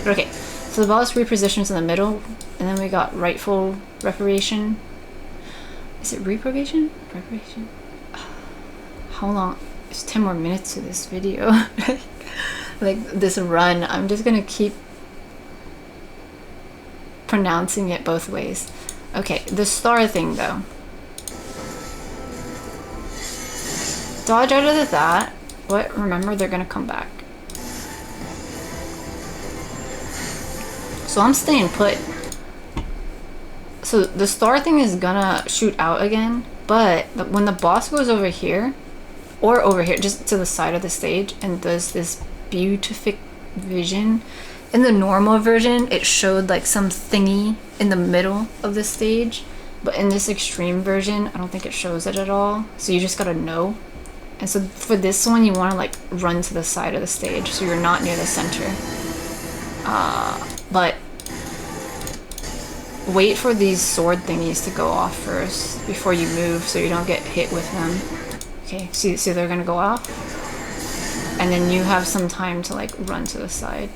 Okay, so the boss repositions in the middle, and then we got rightful reparation. Is it reprobation? Reparation? How long? It's 10 more minutes to this video. Like, this run, I'm just gonna keep pronouncing it both ways. Okay, the star thing though. Dodge out of that. What? Remember, they're gonna come back. So I'm staying put. So the star thing is gonna shoot out again, but when the boss goes over here, or over here, just to the side of the stage, and does this beatific vision. In the normal version, it showed like some thingy in the middle of the stage, but in this extreme version, I don't think it shows it at all. So you just gotta know. And so for this one, you want to like run to the side of the stage, so you're not near the center. But wait for these sword thingies to go off first before you move, so you don't get hit with them. Okay, see they're gonna go off, and then you have some time to like run to the side.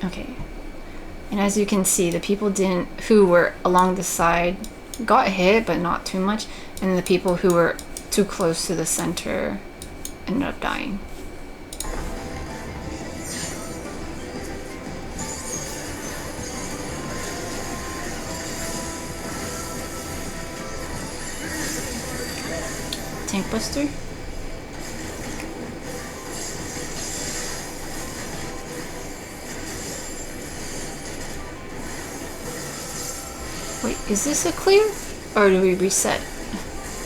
Okay, and as you can see, the people who were along the side got hit, but not too much, and the people who were too close to the center ended up dying. Tank Buster? Wait, is this a clear? Or do we reset?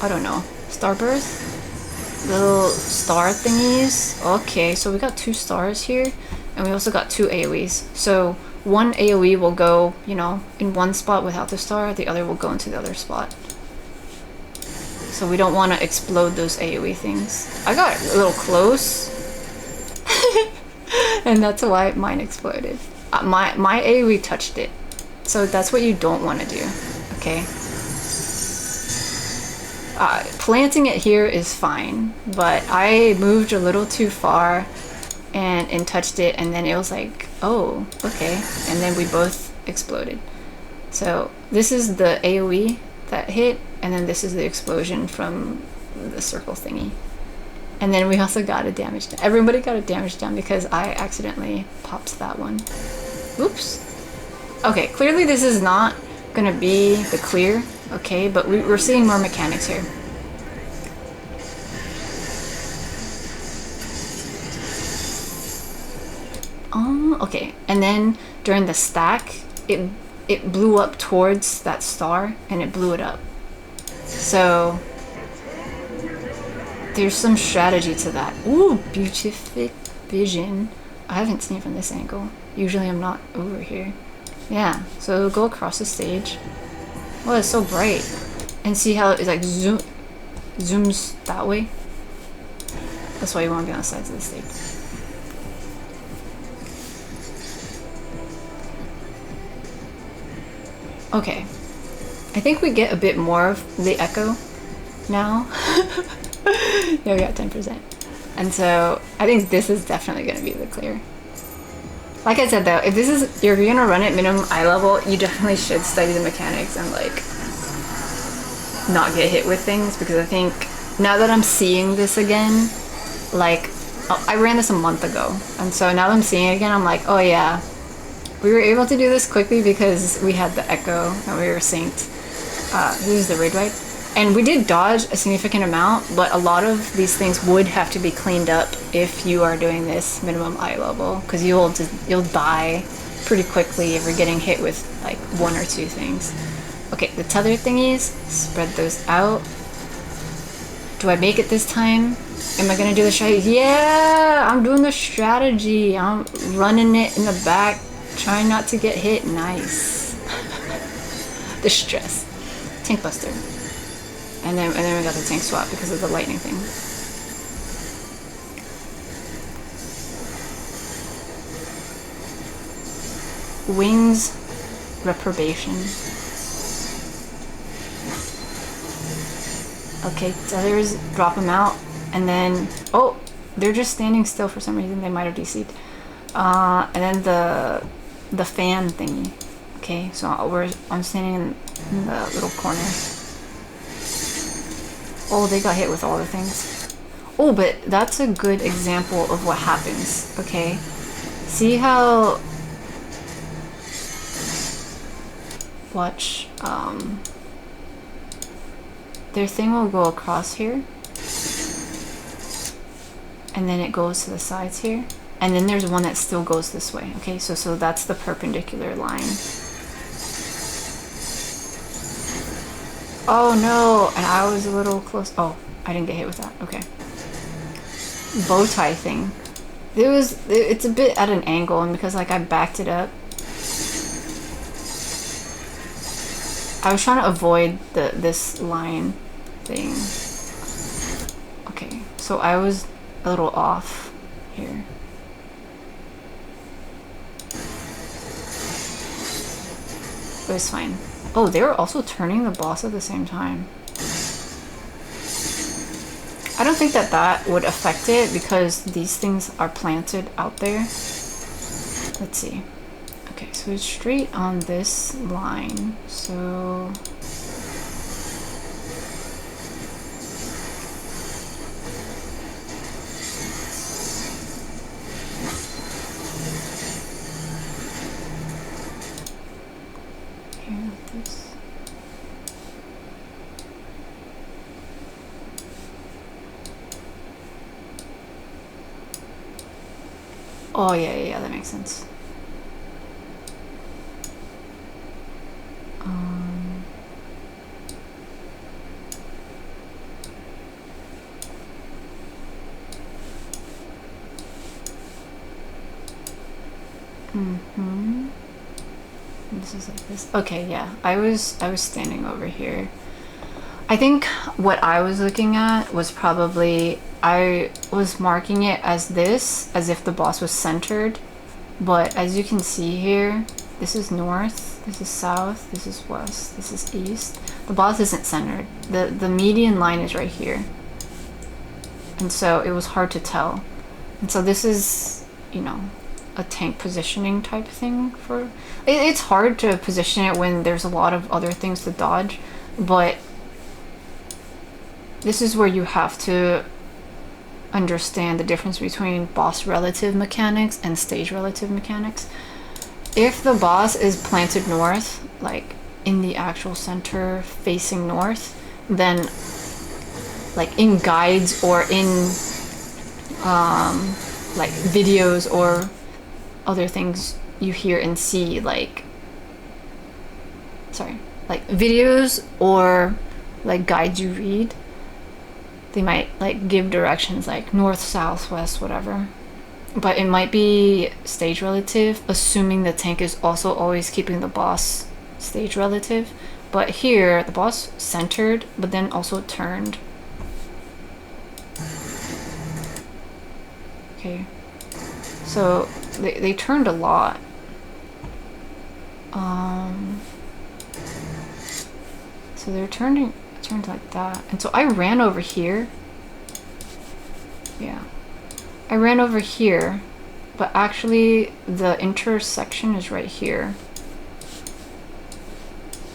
I don't know. Starburst? Little star thingies? Okay, so we got 2 stars here, and we also got 2 AoEs. So one AoE will go, you know, in one spot without the star, the other will go into the other spot. So we don't want to explode those AoE things. I got a little close. And that's why mine exploded. My AoE touched it. So that's what you don't want to do. Okay? Planting it here is fine. But I moved a little too far and touched it. And then it was like, oh, okay. And then we both exploded. So this is the AoE that hit, and then this is the explosion from the circle thingy. And then we also got a damage down. Everybody got a damage down because I accidentally popped that one. Oops. Okay, clearly this is not gonna be the clear, okay, but we're seeing more mechanics here. Okay, and then during the stack, it blew up towards that star, and it blew it up. So there's some strategy to that. Ooh, beatific vision. I haven't seen it from this angle. Usually I'm not over here. Yeah, so it'll go across the stage. Oh, it's so bright. And see how it's like zooms that way? That's why you want to be on the sides of the stage. Okay. I think we get a bit more of the echo now. Yeah, we got 10%. And so I think this is definitely going to be the clear. Like I said though, if you're going to run it minimum eye level, you definitely should study the mechanics and like not get hit with things, because I think now that I'm seeing this again, like I ran this a month ago, and so now that I'm seeing it again, I'm like, oh yeah, we were able to do this quickly because we had the echo and we were synced. This is the raid wipe. And we did dodge a significant amount, but a lot of these things would have to be cleaned up if you are doing this minimum eye level, because you'll die pretty quickly if you're getting hit with like one or two things. Okay, the tether thingies, spread those out. Do I make it this time? Am I gonna do the strategy? Yeah, I'm doing the strategy. I'm running it in the back, trying not to get hit. Nice. The stress. Tank buster. And then we got the tank swap because of the lightning thing. Wings reprobation. Okay, tethers, drop them out, and then oh, they're just standing still for some reason. They might have DC'd. And then the fan thingy. Okay, so I'm standing in the little corner. Oh, they got hit with all the things. Oh, but that's a good example of what happens. Okay, see how? Watch. Their thing will go across here, and then it goes to the sides here, and then there's one that still goes this way. Okay, so that's the perpendicular line. Oh no, and I was a little close. Oh, I didn't get hit with that. Okay. Bow tie thing. It's a bit at an angle, and because like I backed it up, I was trying to avoid this line thing. Okay, so I was a little off here. But it's fine. Oh, they were also turning the boss at the same time. I don't think that would affect it because these things are planted out there. Let's see. Okay, so it's straight on this line. So oh yeah, that makes sense. This is like this. Okay, yeah. I was standing over here. I think what I was looking at was probably I was marking it as this, as if the boss was centered. But as you can see here, this is north, this is south, this is west, this is east. The boss isn't centered. The median line is right here. And so it was hard to tell. And so this is, you know, a tank positioning type thing for it's hard to position it when there's a lot of other things to dodge, but this is where you have to understand the difference between boss relative mechanics and stage relative mechanics. If the boss is planted north, like in the actual center facing north, then like in guides or in like videos or other things, you hear and see like videos or like guides you read, they might like give directions like north, south, west, whatever. But it might be stage relative, assuming the tank is also always keeping the boss stage relative. But here, the boss centered, but then also turned. Okay. So, they turned a lot. So they're turned like that. And so I ran over here. Yeah. I ran over here, but actually the intersection is right here.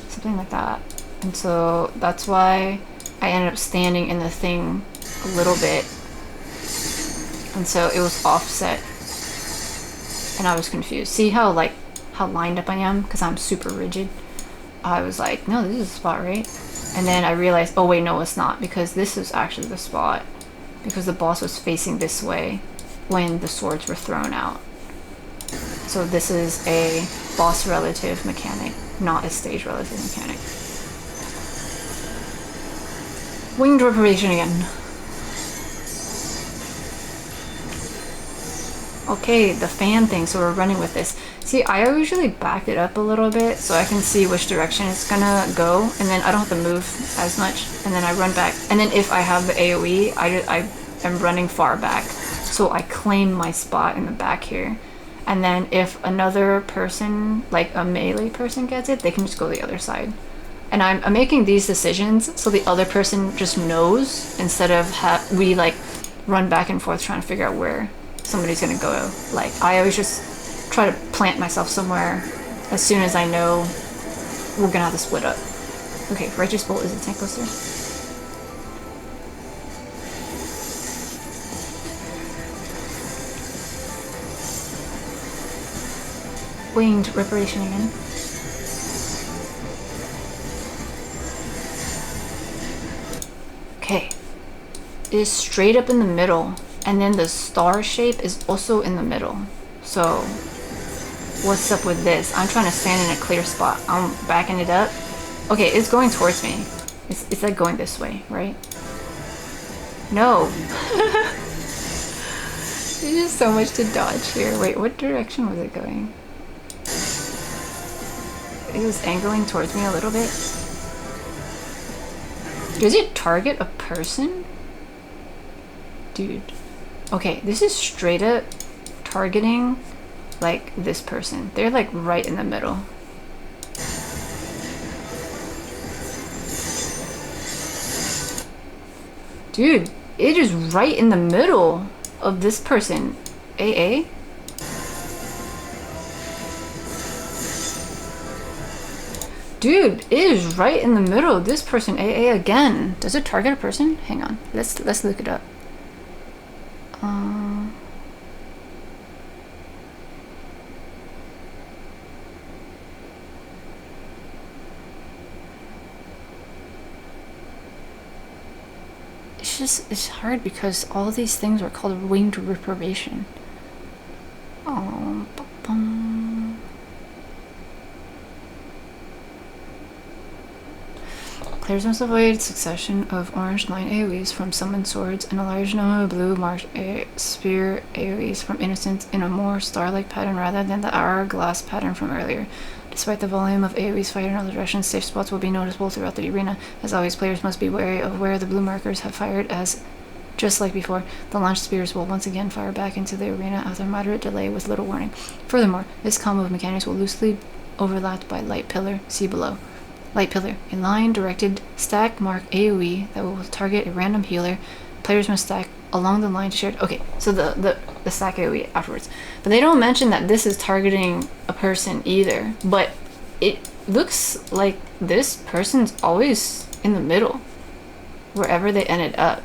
Something like that. And so that's why I ended up standing in the thing a little bit. And so it was offset. And I was confused. See how lined up I am? Because I'm super rigid. I was like, no, this is the spot, right? And then I realized, oh wait, no, it's not. Because this is actually the spot. Because the boss was facing this way when the swords were thrown out. So this is a boss relative mechanic, not a stage relative mechanic. Winged reparation again. Okay, the fan thing, so we're running with this. See, I usually back it up a little bit so I can see which direction it's gonna go, and then I don't have to move as much, and then I run back. And then if I have the AoE, I am running far back, so I claim my spot in the back here. And then if another person, like a melee person gets it, they can just go the other side. And I'm making these decisions so the other person just knows, instead of we like run back and forth trying to figure out where somebody's gonna go. Like, I always just try to plant myself somewhere as soon as I know we're gonna have to split up. Okay, Righteous Bolt is a tank coaster. Winged reparation again. Okay. It is straight up in the middle, and then the star shape is also in the middle. So, what's up with this? I'm trying to stand in a clear spot. I'm backing it up. Okay, it's going towards me. It's like going this way, right? No. There's just so much to dodge here. Wait, what direction was it going? It was angling towards me a little bit. Does it target a person? Dude. Okay, this is straight up targeting like this person. They're like right in the middle. Dude, it is right in the middle of this person. AA? Dude, it is right in the middle of this person. AA again. Does it target a person? Hang on. Let's look it up. It's hard because all of these things are called winged reprobation. Players must avoid succession of orange line AoEs from summoned swords and a large number of blue marked spear AoEs from innocents in a more star-like pattern rather than the hourglass pattern from earlier. Despite the volume of AoEs fired in other directions, safe spots will be noticeable throughout the arena. As always, players must be wary of where the blue markers have fired, as just like before, the launched spears will once again fire back into the arena after a moderate delay with little warning. Furthermore, this combo of mechanics will loosely overlapped by Light Pillar, see below. Light Pillar, a line-directed stack mark AoE that will target a random healer. Players must stack along the line shared. Okay, so the stack AoE afterwards. But they don't mention that this is targeting a person either. But it looks like this person's always in the middle. Wherever they ended up.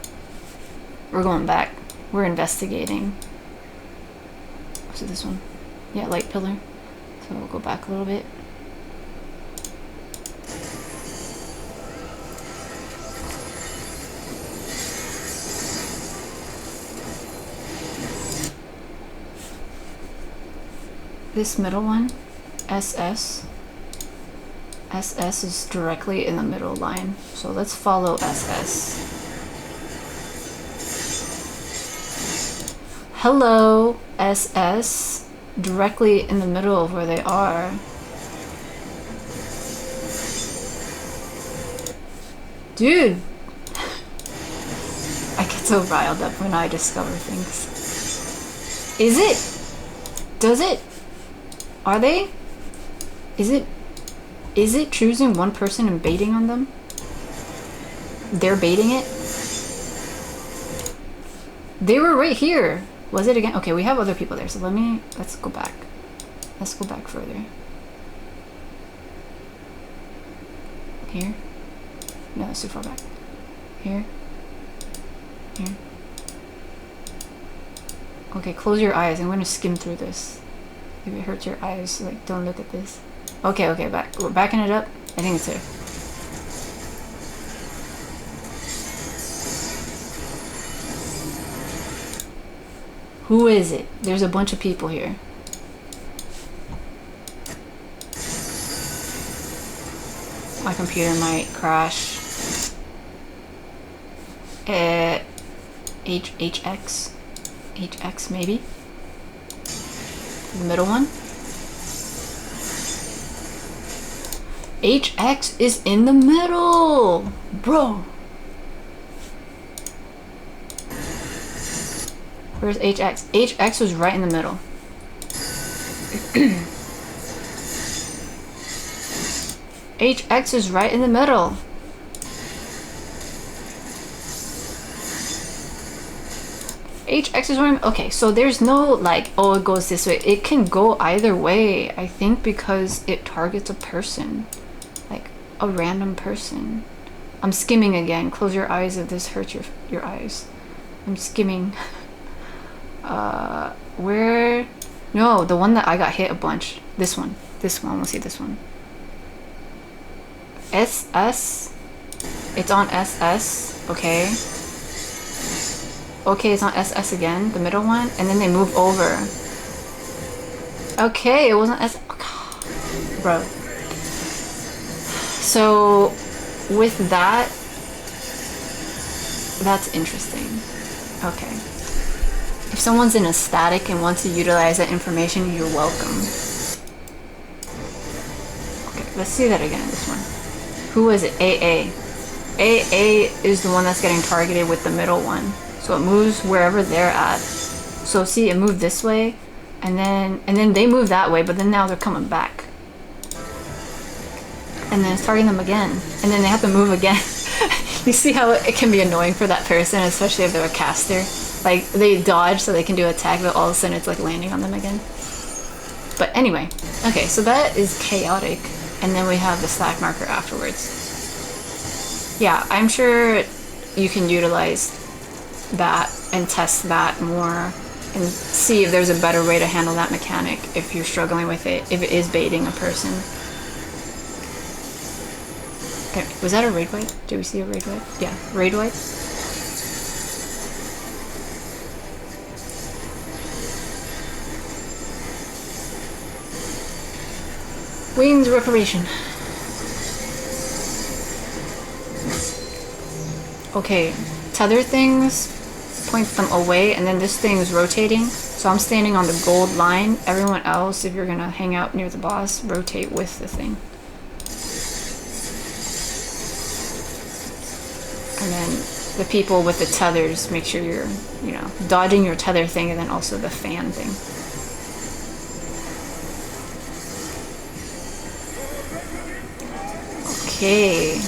We're going back. We're investigating. Was it this one? Yeah, Light Pillar. So we'll go back a little bit. this middle one, SS. SS is directly in the middle line, so let's follow SS. Hello, SS, directly in the middle of where they are. Dude! I get so riled up when I discover things. Is it? Does it? Are they? Is it choosing one person and baiting on them? They're baiting it? They were right here. Was it again? Okay, we have other people there, so let's go back. Let's go back further. Here? No, that's too far back. Here? Here? Okay, close your eyes. I'm gonna skim through this. If it hurts your eyes, like, don't look at this. Okay, okay, we're backing it up. I think it's here. Who is it? There's a bunch of people here. My computer might crash. HX? HX maybe? The middle one? HX is in the middle! Bro! Where's HX? HX was right in the middle. HX is right in the middle. HX is right. Okay, so there's no like, oh, it goes this way. It can go either way, I think, because it targets a person. Like a random person. I'm skimming again. Close your eyes if this hurts your eyes. I'm skimming. Where? No, the one that I got hit a bunch. This one. This one. Let's see this one. SS. It's on SS. Okay. Okay, it's on SS again. The middle one. And then they move over. Okay, it wasn't S. Oh, bro. So, with that, that's interesting. Okay. If someone's in a static and wants to utilize that information, you're welcome. Okay, let's see that again in this one. Who is it? AA. AA is the one that's getting targeted with the middle one. So it moves wherever they're at. So see, it moved this way, and then they move that way, but then now they're coming back. And then it's targeting them again. And then they have to move again. You see how it can be annoying for that person, especially if they're a caster. Like, they dodge so they can do attack, but all of a sudden it's like landing on them again. But anyway, okay, so that is chaotic. And then we have the slack marker afterwards. Yeah, I'm sure you can utilize that and test that more and see if there's a better way to handle that mechanic if you're struggling with it, if it is baiting a person. Okay, was that a raid wipe? Did we see a raid wipe? Yeah, raid wipe. Wings reparation. Okay, tether things, point them away, and then this thing is rotating. So I'm standing on the gold line. Everyone else, if you're gonna hang out near the boss, rotate with the thing. And then the people with the tethers, make sure you're, you know, dodging your tether thing, and then also the fan thing. Okay,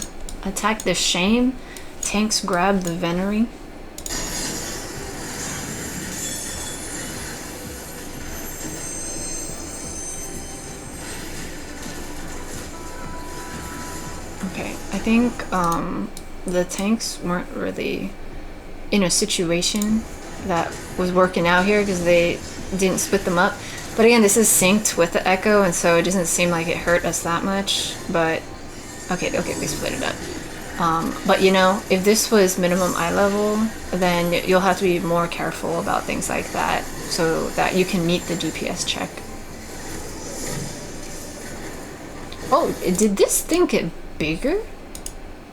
attack the shame. Tanks grab the venery. Okay, I think the tanks weren't really in a situation that was working out here because they didn't split them up. But again, this is synced with the echo, and so it doesn't seem like it hurt us that much. But okay, we split it up. But you know, if this was minimum eye level, then you'll have to be more careful about things like that so that you can meet the DPS check. Oh, did this thing get bigger?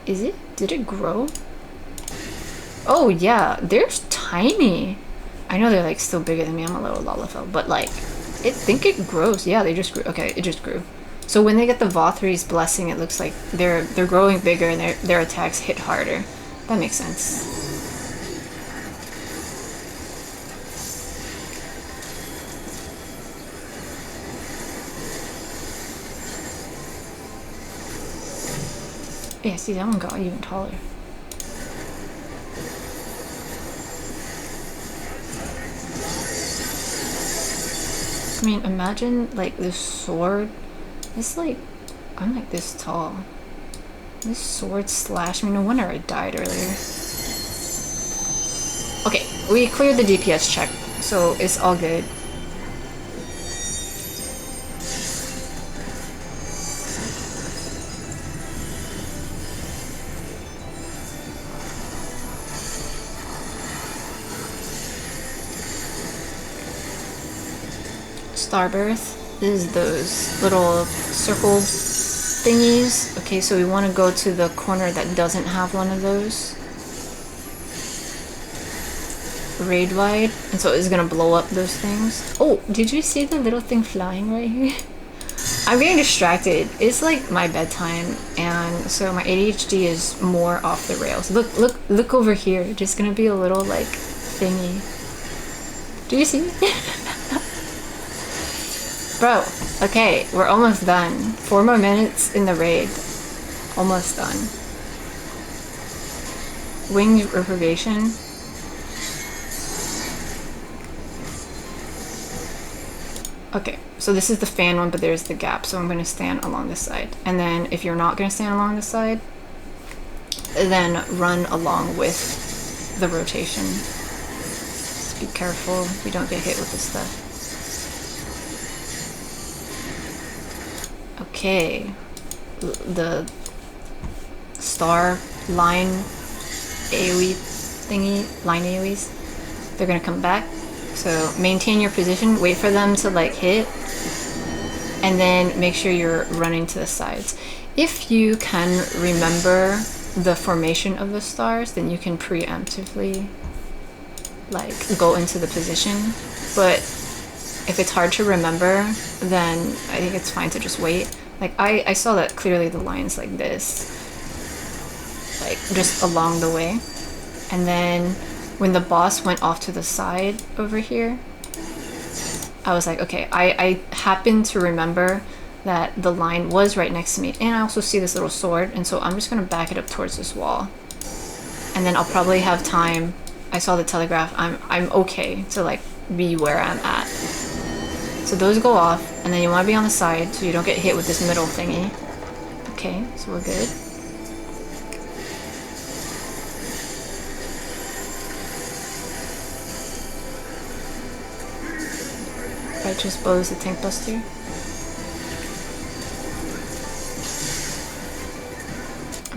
Is it? Did it grow? Oh yeah, they're tiny. I know they're like still bigger than me. I'm a little Lalafell, but like, I think it grows. Yeah, they just grew. Okay, it just grew. So when they get the Vothri's blessing, it looks like they're growing bigger and their attacks hit harder. That makes sense. Yeah, see, that one got even taller. I mean, imagine like this sword. It's like, I'm like this tall. This sword slashed me. No wonder I died earlier. Okay, we cleared the DPS check, so it's all good. Starbirth is those little circle thingies. Okay, so we want to go to the corner that doesn't have one of those. Raid wide, and so it's gonna blow up those things. Oh, did you see the little thing flying right here? I'm getting distracted. It's like my bedtime, and so my ADHD is more off the rails. Look over here. Just gonna be a little like thingy. Do you see? Bro, okay, we're almost done. 4 more minutes in the raid. Almost done. Winged reprobation. Okay, so this is the fan one, but there's the gap, so I'm going to stand along this side. And then if you're not going to stand along this side, then run along with the rotation. Just be careful you don't get hit with this stuff. Okay, the star line AoE thingy, line AoEs, they're gonna come back. So maintain your position, wait for them to like hit, and then make sure you're running to the sides. If you can remember the formation of the stars, then you can preemptively like go into the position. But if it's hard to remember, then I think it's fine to just wait. Like, I saw that clearly the line's like this. Like, just along the way. And then, when the boss went off to the side over here, I was like, okay, I happened to remember that the line was right next to me. And I also see this little sword, and so I'm just gonna back it up towards this wall. And then I'll probably have time. I saw the telegraph. I'm okay to, like, be where I'm at. So those go off, and then you want to be on the side so you don't get hit with this middle thingy. Okay, so we're good. Righteous blows the tank buster.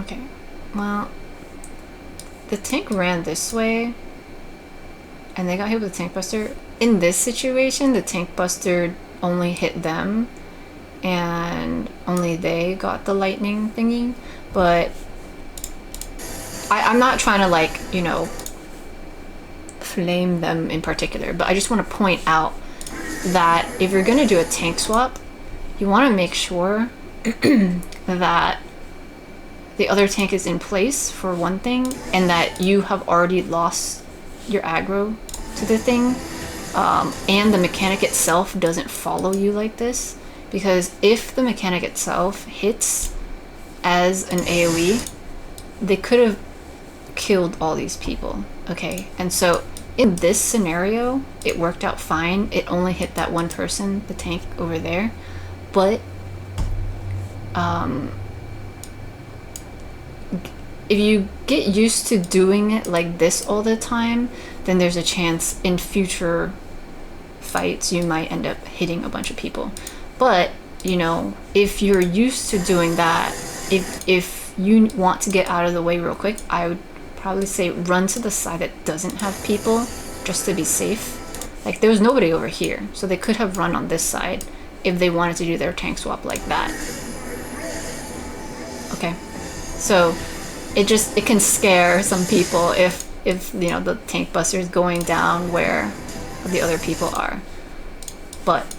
Okay, well, the tank ran this way, and they got hit with the tank buster. In this situation, the tank buster only hit them, and only they got the lightning thingy. But I'm not trying to, like, you know, flame them in particular, but I just want to point out that if you're gonna do a tank swap, you want to make sure that the other tank is in place for one thing, and that you have already lost your aggro to the thing. And the mechanic itself doesn't follow you like this, because if the mechanic itself hits as an AoE, they could have killed all these people, okay? And so in this scenario, it worked out fine. It only hit that one person, the tank over there, but if you get used to doing it like this all the time, then there's a chance in future fights you might end up hitting a bunch of people. But, you know, if you're used to doing that, if you want to get out of the way real quick, I would probably say run to the side that doesn't have people, just to be safe. Like, there was nobody over here, so they could have run on this side if they wanted to do their tank swap like that. So it can scare some people if you know the tank buster is going down where the other people are. But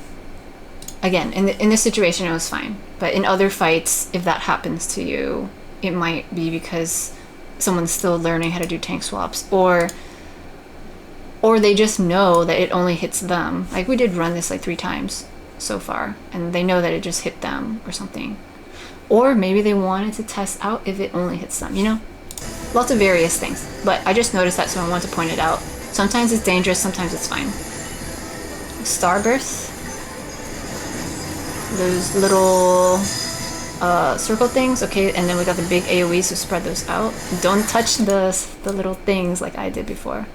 again, in this situation it was fine. But in other fights, if that happens to you, it might be because someone's still learning how to do tank swaps, or they just know that it only hits them. Like, we did run this like 3 times so far, and they know that it just hit them or something. Or maybe they wanted to test out if it only hits them, you know? Lots of various things. But I just noticed that, so I want to point it out. Sometimes it's dangerous, sometimes it's fine. Starburst. Those little circle things, okay, and then we got the big AoE, so spread those out. Don't touch the little things like I did before.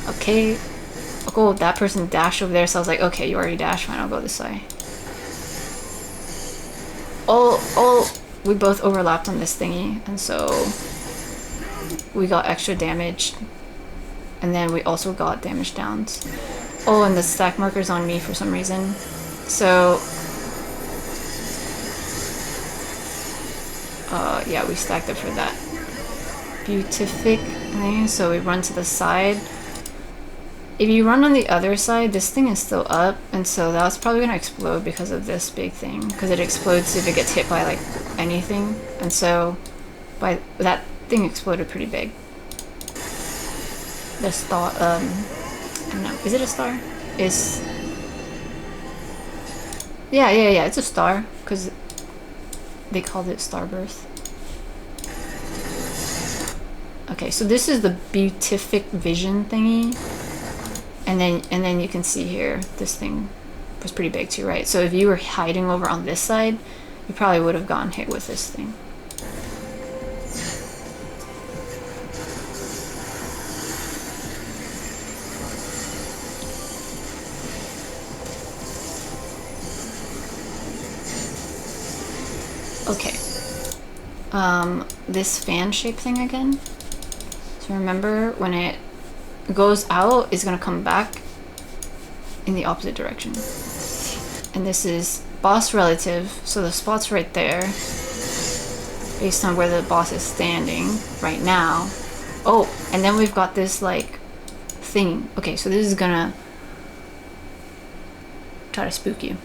Okay. Oh, that person dashed over there, so I was like, okay, you already dashed, fine, I'll go this way. Oh, we both overlapped on this thingy, and so we got extra damage, and then we also got damage downs. Oh, and the stack marker's on me for some reason, so yeah, we stacked up for that beatific thing, so we run to the side. If you run on the other side, this thing is still up, and so that's probably gonna explode because of this big thing, because it explodes if it gets hit by like anything, and so that thing exploded pretty big. The star, I don't know, is it a star? Yeah, it's a star, because they called it Starburst. Okay, so this is the beatific vision thingy. And then you can see here, this thing was pretty big too, right? So if you were hiding over on this side, you probably would have gotten hit with this thing. Okay. This fan shape thing again. So remember, when it goes out, it's gonna come back in the opposite direction. And this is boss relative, so the spot's right there based on where the boss is standing right now. Oh, and then we've got this like thing. Okay, so this is gonna try to spook you.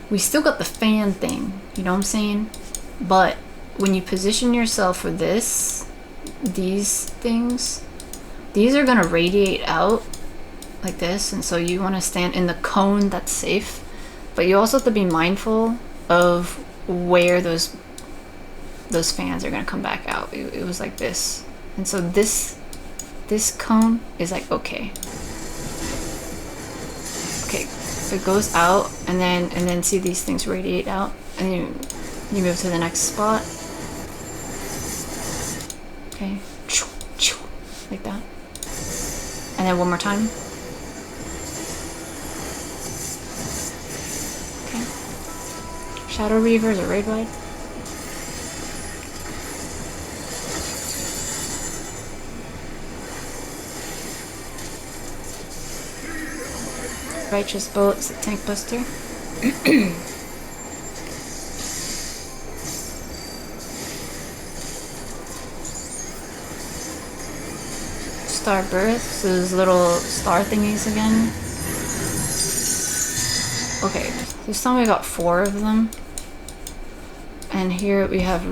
We still got the fan thing, you know what I'm saying? But when you position yourself for these things, these are gonna radiate out like this, and so you want to stand in the cone that's safe, but you also have to be mindful of where those fans are gonna come back out. It was like this, and so this cone is like okay, so it goes out, and then see these things radiate out, and you move to the next spot. Okay, like that. And then one more time. Okay. Shadow Reavers or Raid Wide. Righteous Bullets, the Tank Buster. Starburst, so those little star thingies again. Okay, this time we got 4 of them. And here we have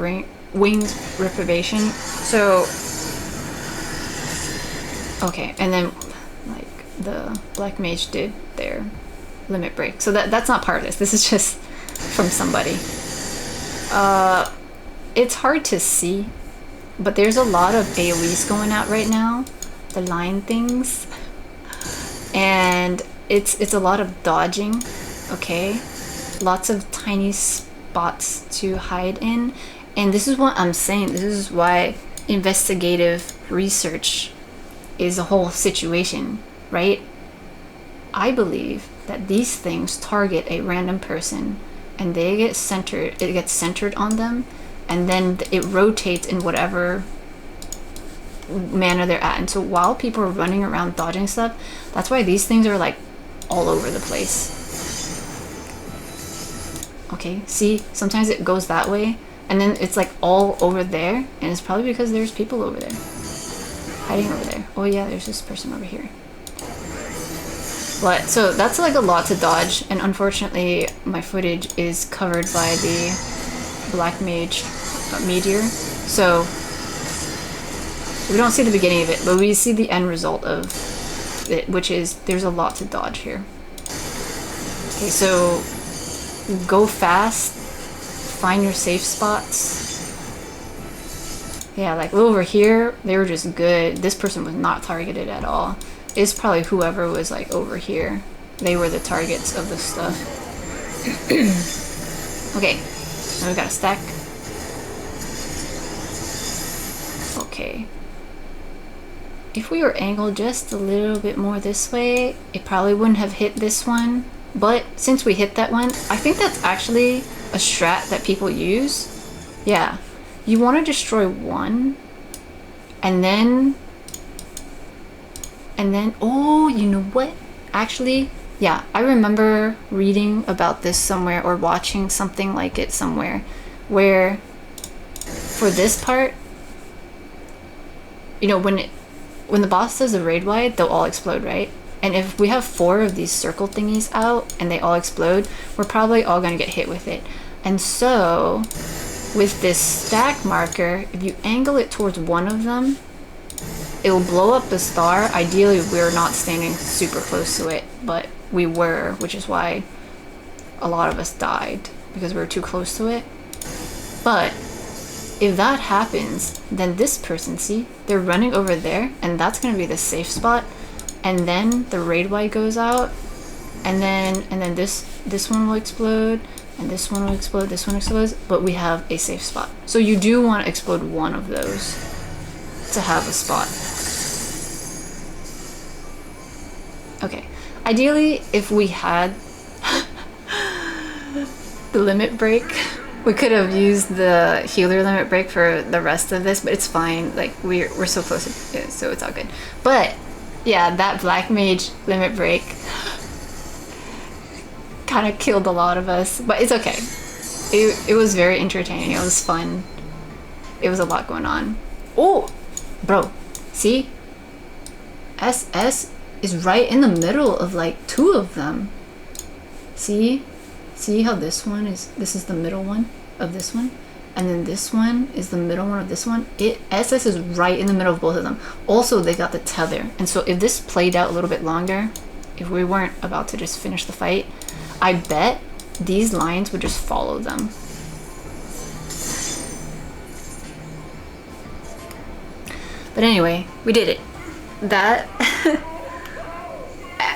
Wings Reprobation. So, okay, and then like the Black Mage did their Limit Break. So that's not part of this. This is just from somebody. It's hard to see, but there's a lot of AoEs going out right now. The line things, and it's a lot of dodging, okay, lots of tiny spots to hide in, and this is what I'm saying. This is why investigative research is a whole situation, right? I believe that these things target a random person, and it gets centered on them, and then it rotates in whatever manner they're at. And so while people are running around dodging stuff, that's why these things are like all over the place. Okay, see, sometimes it goes that way, And then it's like all over there, and it's probably because there's people over there. Hiding over there. Oh yeah, there's this person over here. But, so that's like a lot to dodge, and unfortunately my footage is covered by the Black Mage meteor. So, we don't see the beginning of it, but we see the end result of it, which is there's a lot to dodge here. Okay, so go fast, find your safe spots. Yeah, like over here, they were just good. This person was not targeted at all. It's probably whoever was like over here. They were the targets of the stuff. Okay, now we got a stack. Okay. If we were angled just a little bit more this way, it probably wouldn't have hit this one. But since we hit that one, I think that's actually a strat that people use. Yeah. You want to destroy one, and then, oh, you know what? Actually, yeah, I remember reading about this somewhere or watching something like it somewhere where for this part, you know, when the boss does the raid wide, they'll all explode, right? And if we have 4 of these circle thingies out and they all explode, we're probably all going to get hit with it. And so, with this stack marker, if you angle it towards one of them, it will blow up the star. Ideally, we're not standing super close to it, but we were, which is why a lot of us died, because we were too close to it. But if that happens, then this person, see, they're running over there, and that's going to be the safe spot. And then the raid wide goes out, and then this one will explode, and this one will explode, this one explodes, but we have a safe spot. So you do want to explode one of those to have a spot. Okay, ideally if we had the limit break, we could have used the healer limit break for the rest of this, but it's fine. Like we're so close to it, so it's all good. But yeah, that Black Mage limit break kind of killed a lot of us, but it's okay. It was very entertaining. It was fun. It was a lot going on. Oh, bro, see? SS is right in the middle of like 2 of them. See? See how this is the middle one of this one? And then this one is the middle one of this one. SS is right in the middle of both of them. Also, they got the tether. And so if this played out a little bit longer, if we weren't about to just finish the fight, I bet these lines would just follow them. But anyway, we did it. That,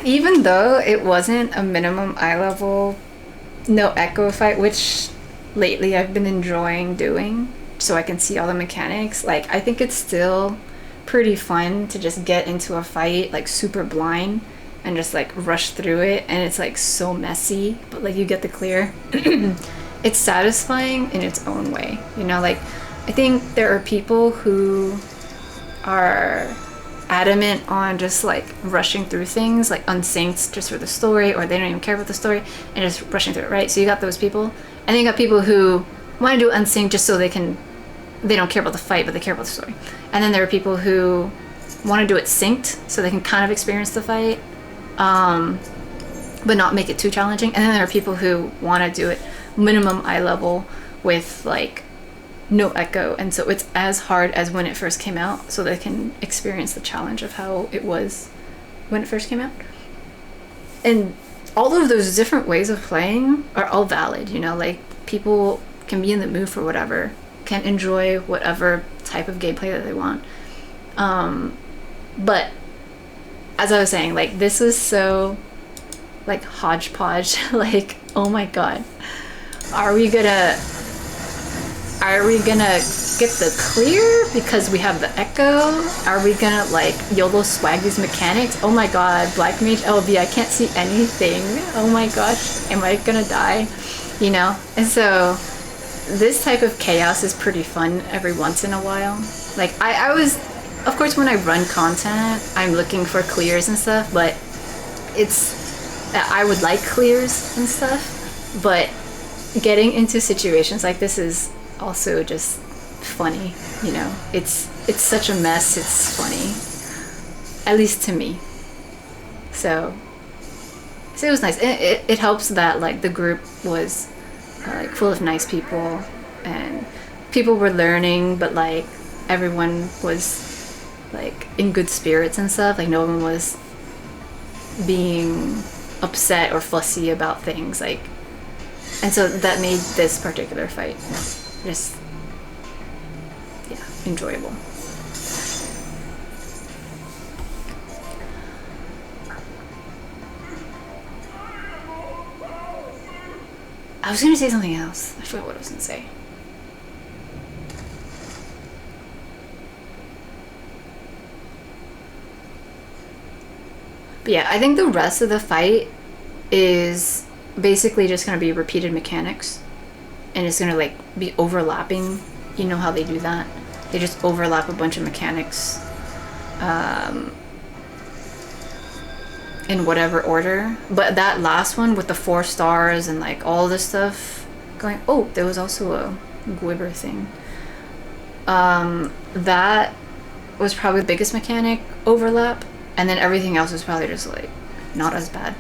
even though it wasn't a minimum eye level, no echo fight, which lately I've been enjoying doing so I can see all the mechanics, like I think it's still pretty fun to just get into a fight like super blind and just like rush through it, and it's like so messy, but like you get the clear. It's satisfying in its own way, you know. Like I think there are people who are adamant on just like rushing through things like unsynced just for the story, or they don't even care about the story and just rushing through it, right? So you got those people, and then you got people who want to do unsynced just so they don't care about the fight, but they care about the story. And then there are people who want to do it synced so they can kind of experience the fight, but not make it too challenging. And then there are people who want to do it minimum eye level with like no echo, and so it's as hard as when it first came out, so they can experience the challenge of how it was when it first came out. And all of those different ways of playing are all valid, you know. Like people can be in the mood for whatever, can enjoy whatever type of gameplay that they want. But as I was saying, like this was so like hodgepodge. Like, oh my god, are we gonna get the clear because we have the echo? Are we gonna like YOLO swag these mechanics? Oh my god, Black Mage LB, I can't see anything. Oh my gosh, am I gonna die? You know? And so this type of chaos is pretty fun every once in a while. Like I was, of course, when I run content, I'm looking for clears and stuff, but I would like clears and stuff, but getting into situations like this is also just funny, you know. It's such a mess, it's funny. At least to me. So it was nice. It helps that like the group was like full of nice people, and people were learning, but like everyone was like in good spirits and stuff. Like no one was being upset or fussy about things, like, and so that made this particular fight just, yeah, enjoyable. I was gonna say something else. I forgot what I was gonna say. But yeah, I think the rest of the fight is basically just gonna be repeated mechanics, and it's gonna like be overlapping. You know how they do that? They just overlap a bunch of mechanics in whatever order. But that last one with the 4 stars and like all this stuff going, oh, there was also a Gwibber thing. That was probably the biggest mechanic overlap, and then everything else was probably just like not as bad.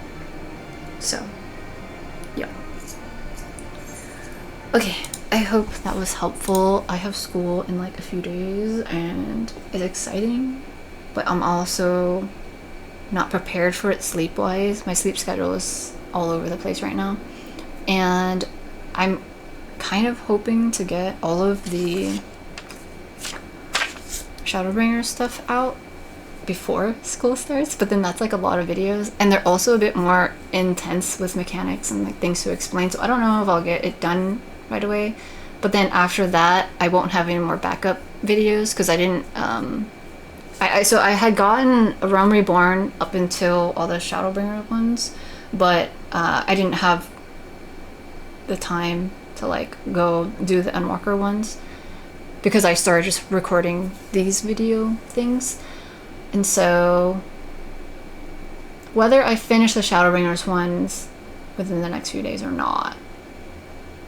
So yeah. Okay, I hope that was helpful. I have school in like a few days and it's exciting, but I'm also not prepared for it sleep-wise. My sleep schedule is all over the place right now, and I'm kind of hoping to get all of the Shadowbringers stuff out before school starts, but then that's like a lot of videos, and they're also a bit more intense with mechanics and like things to explain, so I don't know if I'll get it done right away. But then after that I won't have any more backup videos because I didn't so I had gotten a Realm Reborn up until all the Shadowbringer ones, but I didn't have the time to like go do the Endwalker ones because I started just recording these video things. And so whether I finish the Shadowbringers ones within the next few days or not,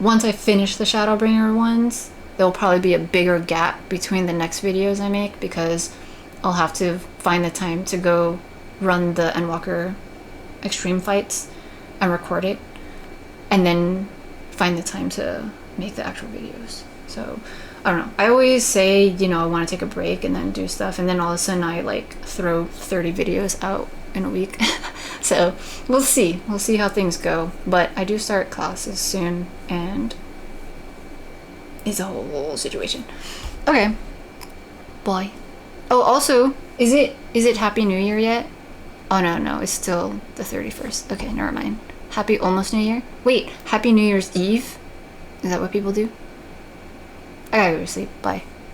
once I finish the Shadowbringer ones, there'll probably be a bigger gap between the next videos I make because I'll have to find the time to go run the Endwalker extreme fights and record it, and then find the time to make the actual videos. So I don't know. I always say, you know, I want to take a break and then do stuff, and then all of a sudden I like throw 30 videos out in a week. So we'll see. We'll see how things go. But I do start classes soon, and it's a whole situation. Okay. Bye. Oh, also, is it Happy New Year yet? Oh no, it's still the 31st. Okay, never mind. Happy almost New Year? Wait, Happy New Year's Eve? Is that what people do? I gotta go to sleep. Bye.